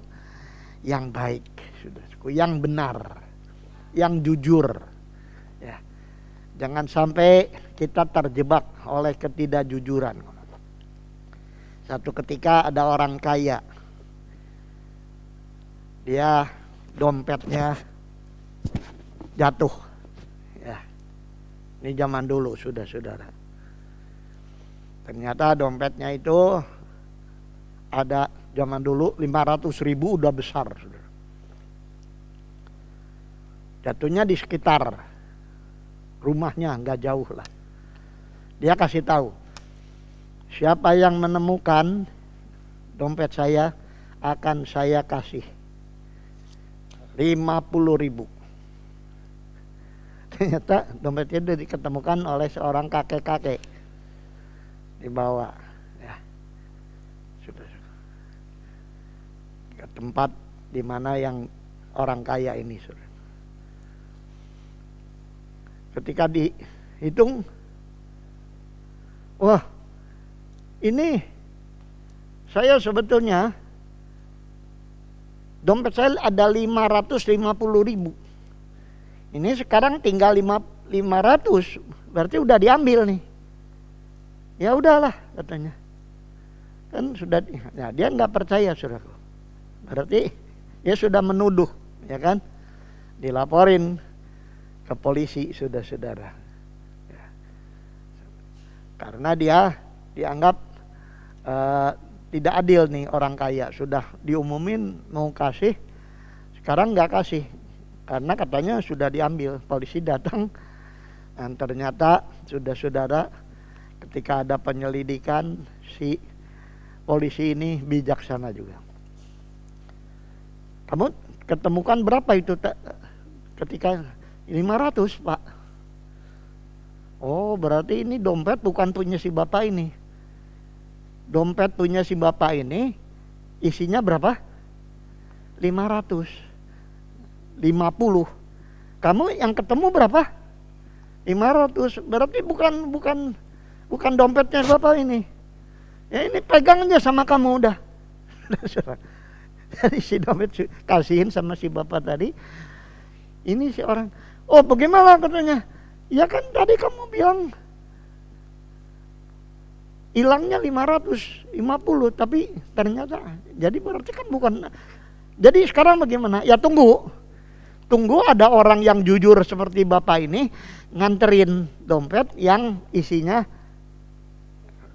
yang baik, saudaraku, yang benar, yang jujur. Ya. Jangan sampai kita terjebak oleh ketidakjujuran. Satu ketika ada orang kaya, dia dompetnya jatuh. Ya. Ini zaman dulu, saudara-saudara. Ternyata dompetnya itu ada zaman dulu 500.000 udah besar. Saudara. Jatuhnya di sekitar rumahnya, nggak jauh lah. Dia kasih tahu, siapa yang menemukan dompet saya akan saya kasih 50.000. Ternyata dompetnya itu diketemukan oleh seorang kakek-kakek. Dibawa ya, sudah ke tempat di mana yang orang kaya ini, sudah. Ketika dihitung, wah, ini saya sebetulnya dompet saya ada 550.000. Ini sekarang tinggal 500, berarti udah diambil nih. Ya udahlah katanya, kan sudah. Nah, dia nggak percaya, saudaraku. Berarti dia sudah menuduh, ya kan? Dilaporin ke polisi, saudara-saudara. Ya. Karena dia dianggap tidak adil nih, orang kaya sudah diumumin mau kasih, sekarang nggak kasih karena katanya sudah diambil. Polisi datang, dan ternyata saudara-saudara, ketika ada penyelidikan, si polisi ini bijaksana juga. Kamu ketemukan berapa itu ketika 500 Pak. Oh berarti ini dompet bukan punya si bapak ini. Dompet punya si bapak ini isinya berapa? 550. Kamu yang ketemu berapa? 500. Berarti bukan dompetnya bapak ini. Ya ini pegang aja sama kamu udah. Jadi si dompet kasihin sama si bapak tadi. Ini si orang, oh bagaimana katanya? Ya kan tadi kamu bilang hilangnya 550, tapi ternyata jadi berarti kan bukan. Jadi sekarang bagaimana? Ya tunggu ada orang yang jujur seperti bapak ini nganterin dompet yang isinya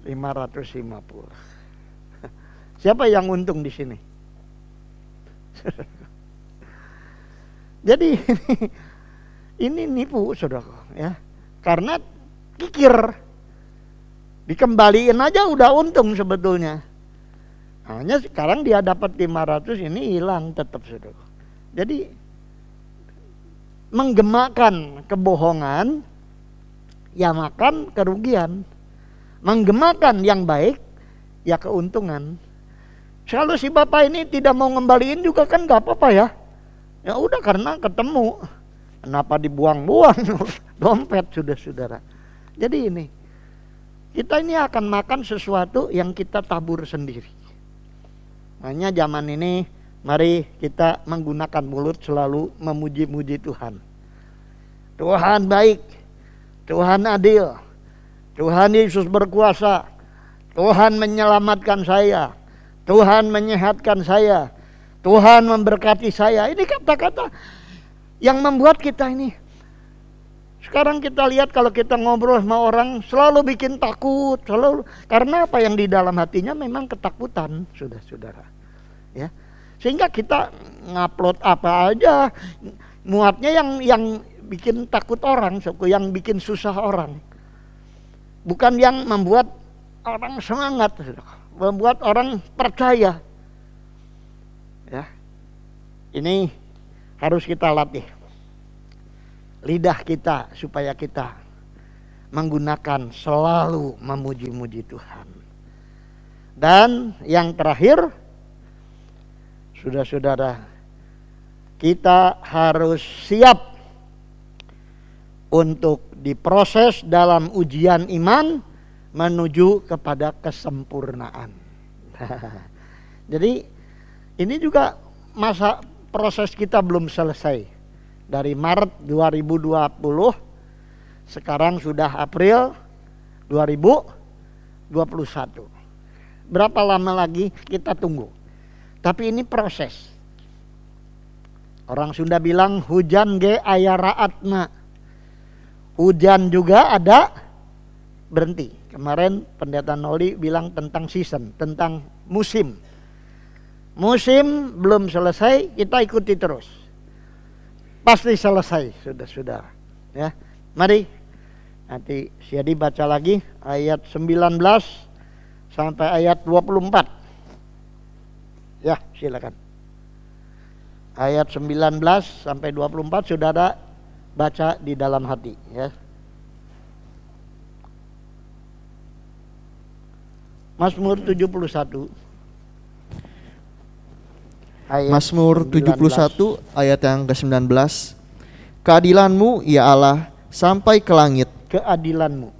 550. Siapa yang untung di sini? Jadi ini nipu saudara ya. Karena kikir. Dikembaliin aja udah untung sebetulnya. Hanya sekarang dia dapat 500 ini hilang tetap saudara. Jadi menggemakan kebohongan ya makan kerugian. Menggemakan yang baik ya keuntungan. Kalau si bapak ini tidak mau ngembaliin juga kan gak apa-apa ya. Ya udah karena ketemu. Kenapa dibuang-buang dompet sudah saudara. Jadi ini kita ini akan makan sesuatu yang kita tabur sendiri. Makanya zaman ini mari kita menggunakan mulut selalu memuji-muji Tuhan. Tuhan baik, Tuhan adil, Tuhan Yesus berkuasa, Tuhan menyelamatkan saya, Tuhan menyehatkan saya, Tuhan memberkati saya. Ini kata-kata yang membuat kita ini. Sekarang kita lihat kalau kita ngobrol sama orang selalu bikin takut, selalu karena apa yang di dalam hatinya memang ketakutan, sudah saudara. Ya. Sehingga kita ngupload apa aja, muatnya yang bikin takut orang, yang bikin susah orang. Bukan yang membuat orang semangat, membuat orang percaya. Ya. Ini harus kita latih lidah kita supaya kita menggunakan selalu memuji-muji Tuhan. Dan yang terakhir, saudara-saudara, kita harus siap untuk diproses dalam ujian iman menuju kepada kesempurnaan. Jadi ini juga masa proses kita belum selesai. Dari Maret 2020 sekarang sudah April 2021. Berapa lama lagi kita tunggu. Tapi ini proses. Orang Sunda bilang hujan ge aya raatna. Hujan juga ada berhenti. Kemarin Pendeta Noli bilang tentang season, tentang musim. Musim belum selesai, kita ikuti terus. Pasti selesai, sudah. Ya, mari nanti Siadi baca lagi ayat 19 sampai ayat 24. Ya, silakan. Ayat 19 sampai 24 saudara baca di dalam hati, ya. Mazmur 71. Mazmur 71 ayat yang ke-19. Keadilanmu ya Allah sampai ke langit. Keadilanmu.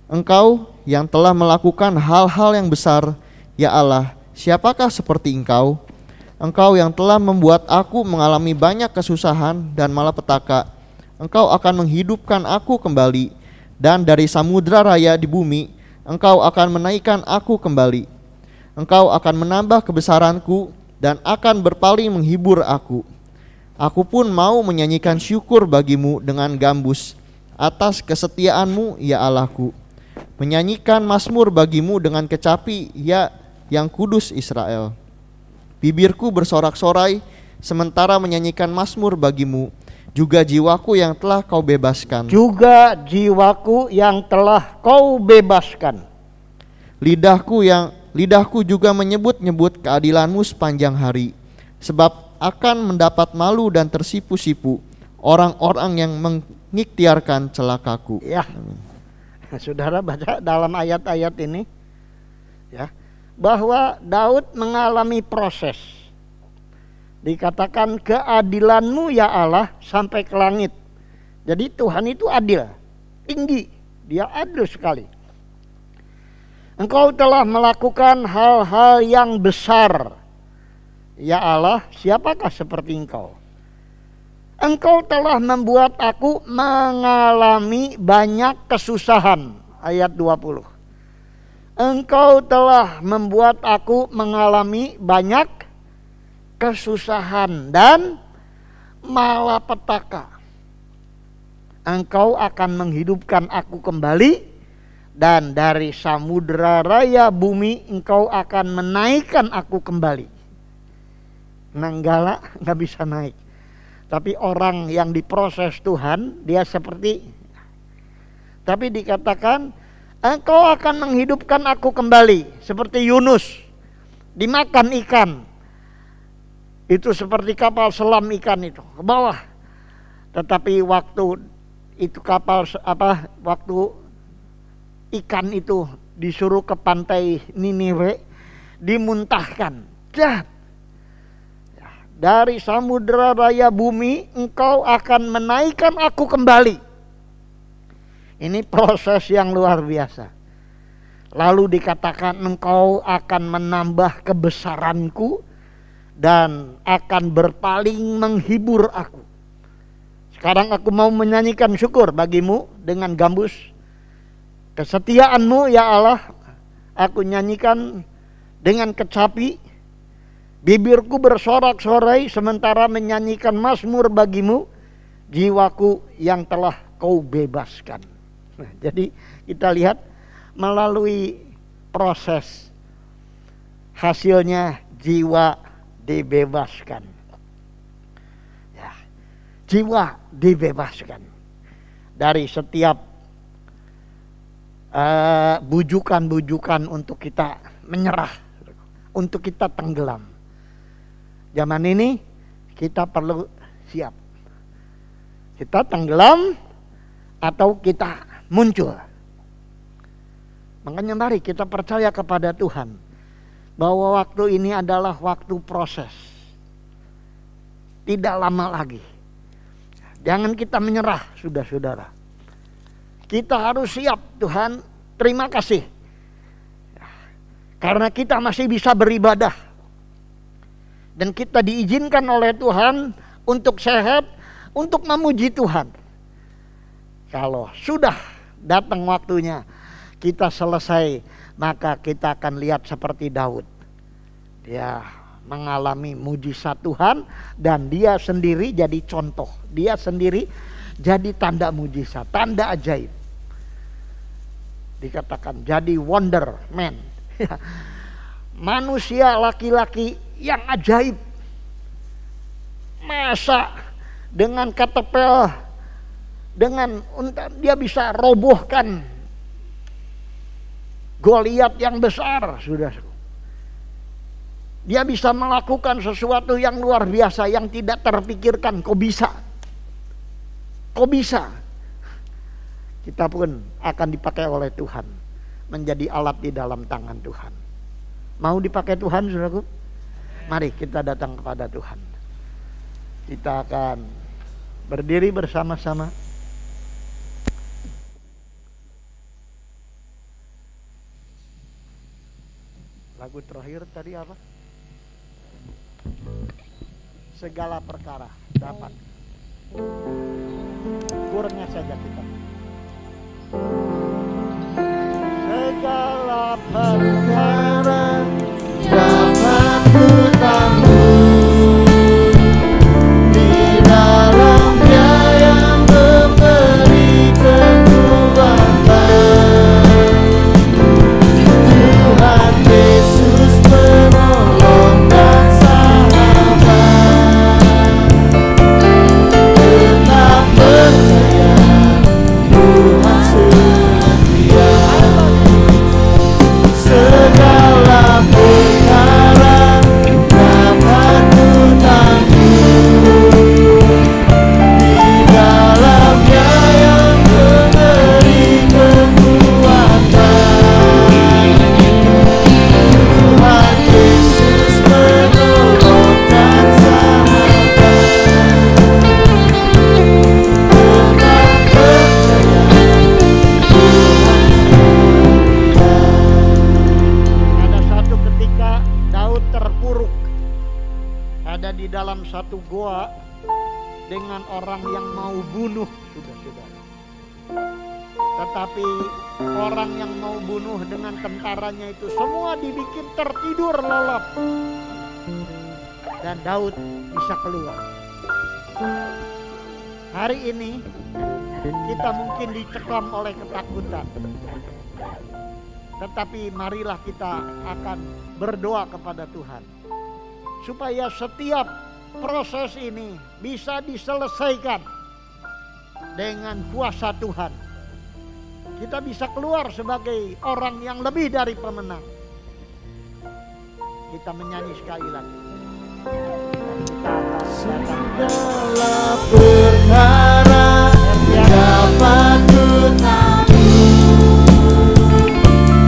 Engkau yang telah melakukan hal-hal yang besar, ya Allah, siapakah seperti Engkau? Engkau yang telah membuat aku mengalami banyak kesusahan dan malapetaka. Engkau akan menghidupkan aku kembali, dan dari samudra raya di bumi Engkau akan menaikkan aku kembali. Engkau akan menambah kebesaranku dan akan berpaling menghibur aku. Aku pun mau menyanyikan syukur bagimu dengan gambus atas kesetiaanmu ya Allahku. Menyanyikan mazmur bagimu dengan kecapi ya yang kudus Israel. Bibirku bersorak-sorai sementara menyanyikan mazmur bagimu, juga jiwaku yang telah kau bebaskan. Juga jiwaku yang telah kau bebaskan. Lidahku juga menyebut-nyebut keadilanmu sepanjang hari. Sebab akan mendapat malu dan tersipu-sipu orang-orang yang mengikhtiarkan celakaku. Ya, saudara baca dalam ayat-ayat ini ya, bahwa Daud mengalami proses. Dikatakan keadilanmu ya Allah sampai ke langit. Jadi Tuhan itu adil, tinggi, dia adil sekali. Engkau telah melakukan hal-hal yang besar. Ya Allah, siapakah seperti Engkau? Engkau telah membuat aku mengalami banyak kesusahan. Ayat 20. Engkau telah membuat aku mengalami banyak kesusahan dan malapetaka. Engkau akan menghidupkan aku kembali, dan dari samudera raya bumi engkau akan menaikkan aku kembali. Nanggala nggak bisa naik. Tapi orang yang diproses Tuhan, dia seperti, tapi dikatakan engkau akan menghidupkan aku kembali. Seperti Yunus dimakan ikan. Itu seperti kapal selam ikan itu ke bawah. Tetapi waktu itu waktu ikan itu disuruh ke pantai Niniwe, dimuntahkan. Dari samudera raya bumi engkau akan menaikkan aku kembali. Ini proses yang luar biasa. Lalu dikatakan engkau akan menambah kebesaranku dan akan berpaling menghibur aku. Sekarang aku mau menyanyikan syukur bagimu dengan gambus. Kesetiaanmu ya Allah aku nyanyikan dengan kecapi. Bibirku bersorak-sorai sementara menyanyikan mazmur bagimu, jiwaku yang telah kau bebaskan. Nah, jadi kita lihat melalui proses hasilnya jiwa dibebaskan. Ya, jiwa dibebaskan dari setiap bujukan-bujukan untuk kita menyerah, untuk kita tenggelam. Zaman ini kita perlu siap. Kita tenggelam atau kita muncul. Makanya mari kita percaya kepada Tuhan bahwa waktu ini adalah waktu proses. Tidak lama lagi. Jangan kita menyerah, saudara. Kita harus siap. Tuhan, terima kasih. Karena kita masih bisa beribadah. Dan kita diizinkan oleh Tuhan untuk sehat, untuk memuji Tuhan. Kalau sudah datang waktunya kita selesai, maka kita akan lihat seperti Daud. Dia mengalami mujizat Tuhan dan dia sendiri jadi contoh. Dia sendiri jadi tanda mujizat, tanda ajaib. Dikatakan jadi wonder man. Manusia laki-laki yang ajaib. Masa dengan katapel, dengan dia bisa robohkan Goliat yang besar, sudah. Dia bisa melakukan sesuatu yang luar biasa yang tidak terpikirkan. Kok bisa? Kok bisa? Kita pun akan dipakai oleh Tuhan, menjadi alat di dalam tangan Tuhan. Mau dipakai Tuhan, saudaraku? Mari kita datang kepada Tuhan. Kita akan berdiri bersama-sama. Lagu terakhir tadi apa? Segala perkara dapat. Kurangnya saja kita. Segala perkara dapat ku tanggung di dalam Dia yang memberi kekuatan. Tuhan Yesus penolong dan sahabat. Tetap percaya Tuhan setia. Segala ada di dalam satu goa dengan orang yang mau bunuh, saudara-saudara. Tetapi orang yang mau bunuh dengan tentaranya itu semua dibikin tertidur lelap. Dan Daud bisa keluar. Hari ini kita mungkin dicekam oleh ketakutan. Tetapi marilah kita akan berdoa kepada Tuhan. Supaya setiap proses ini bisa diselesaikan dengan kuasa Tuhan. Kita bisa keluar sebagai orang yang lebih dari pemenang. Kita menyanyi sekali lagi. Segala perkara dapat ku tahu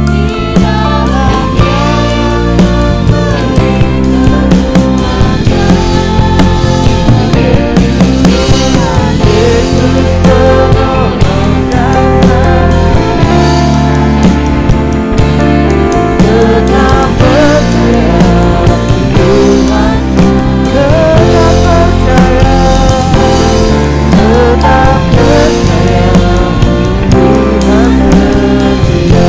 di dalamnya Yesus penolong dasar. Tetap percaya Tuhan, tetap percaya, tetap percaya Tuhan setia.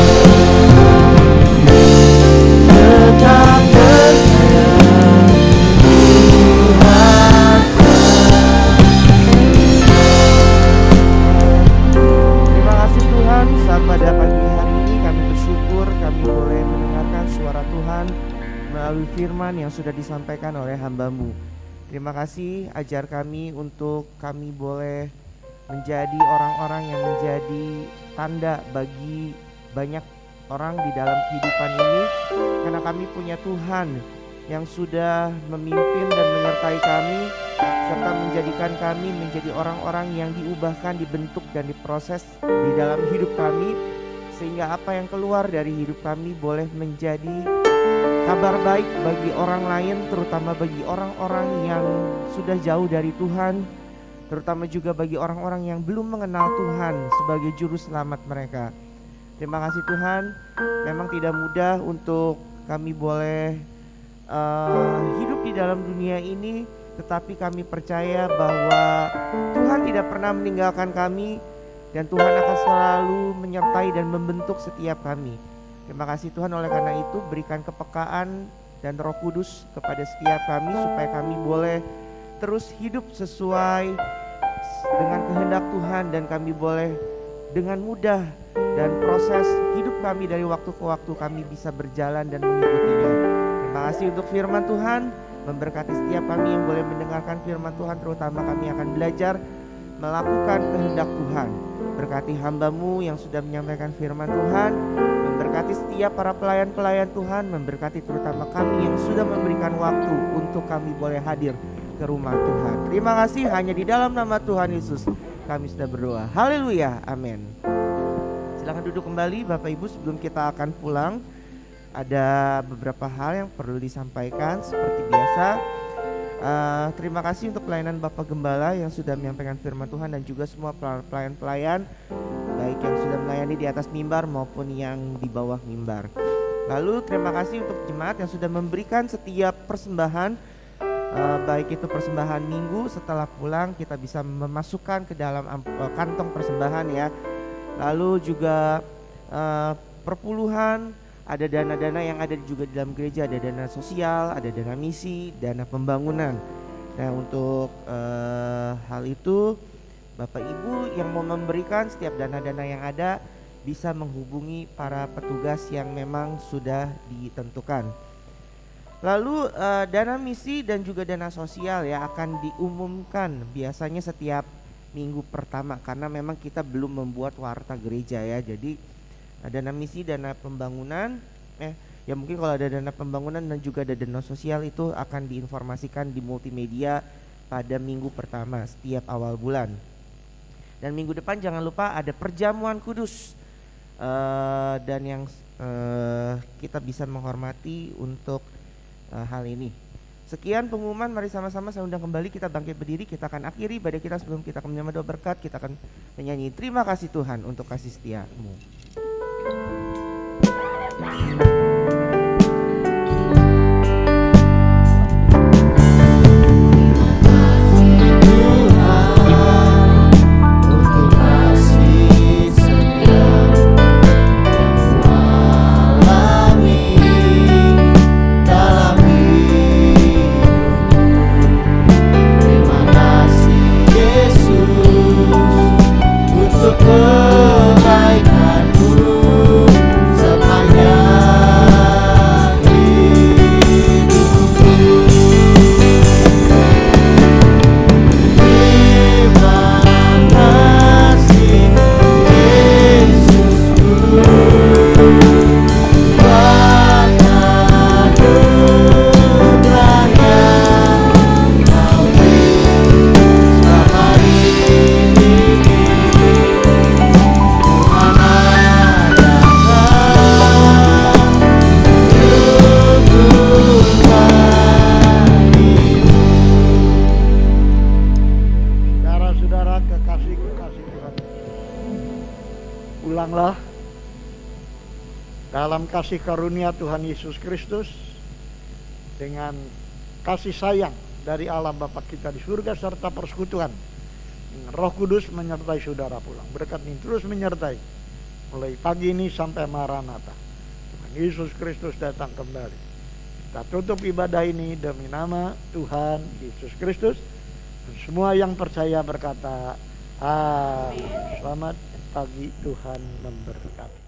Tetap percaya Tuhan. Terima kasih Tuhan, saat pada pagi hari ini kami bersyukur kami boleh mendengarkan suara Tuhan melalui firman yang sudah disampaikan oleh hamba-Mu. Terima kasih, ajar kami untuk kami boleh menjadi orang-orang yang menjadi tanda bagi banyak orang di dalam kehidupan ini, karena kami punya Tuhan yang sudah memimpin dan menyertai kami, serta menjadikan kami menjadi orang-orang yang diubahkan, dibentuk dan diproses di dalam hidup kami, sehingga apa yang keluar dari hidup kami boleh menjadi kabar baik bagi orang lain, terutama bagi orang-orang yang sudah jauh dari Tuhan, terutama juga bagi orang-orang yang belum mengenal Tuhan sebagai juru selamat mereka. Terima kasih Tuhan, memang tidak mudah untuk kami boleh hidup di dalam dunia ini, tetapi kami percaya bahwa Tuhan tidak pernah meninggalkan kami dan Tuhan akan selalu menyertai dan membentuk setiap kami. Terima kasih Tuhan, oleh karena itu berikan kepekaan dan Roh Kudus kepada setiap kami supaya kami boleh terus hidup sesuai dengan kehendak Tuhan, dan kami boleh dengan mudah dan proses hidup kami dari waktu ke waktu kami bisa berjalan dan mengikutinya. Terima kasih untuk firman Tuhan, memberkati setiap kami yang boleh mendengarkan firman Tuhan, terutama kami akan belajar melakukan kehendak Tuhan. Berkati hamba-Mu yang sudah menyampaikan firman Tuhan, memberkati setiap para pelayan-pelayan Tuhan, memberkati terutama kami yang sudah memberikan waktu untuk kami boleh hadir ke rumah Tuhan. Terima kasih, hanya di dalam nama Tuhan Yesus kami sudah berdoa. Haleluya, amin. Silakan duduk kembali Bapak Ibu. Sebelum kita akan pulang, ada beberapa hal yang perlu disampaikan seperti biasa. Terima kasih untuk pelayanan Bapak Gembala yang sudah menyampaikan firman Tuhan, dan juga semua pelayan-pelayan baik yang sudah melayani di atas mimbar maupun yang di bawah mimbar. Lalu terima kasih untuk jemaat yang sudah memberikan setiap persembahan, baik itu persembahan minggu, setelah pulang kita bisa memasukkan ke dalam kantong persembahan ya. Lalu juga perpuluhan, ada dana-dana yang ada juga di dalam gereja, ada dana sosial, ada dana misi, dana pembangunan. Nah untuk hal itu Bapak Ibu yang mau memberikan setiap dana-dana yang ada bisa menghubungi para petugas yang memang sudah ditentukan. Lalu dana misi dan juga dana sosial ya akan diumumkan biasanya setiap minggu pertama, karena memang kita belum membuat warta gereja ya. Jadi dana misi, dana pembangunan, ya mungkin kalau ada dana pembangunan dan juga ada dana sosial itu akan diinformasikan di multimedia pada minggu pertama setiap awal bulan. Dan minggu depan jangan lupa ada perjamuan kudus, dan yang kita bisa menghormati untuk hal ini. Sekian pengumuman, mari sama-sama saya undang kembali kita bangkit berdiri, kita akan akhiri ibadah kita. Sebelum kita akan menyembah doa berkat, kita akan menyanyi terima kasih Tuhan untuk kasih setia-Mu. dalam kasih karunia Tuhan Yesus Kristus, dengan kasih sayang dari Allah Bapa kita di surga, serta persekutuan Roh Kudus menyertai saudara pulang. Berkat ini terus menyertai mulai pagi ini sampai Maranatha. Tuhan Yesus Kristus datang kembali. Kita tutup ibadah ini demi nama Tuhan Yesus Kristus. Dan semua yang percaya berkata, amin. Selamat pagi, Tuhan memberkati.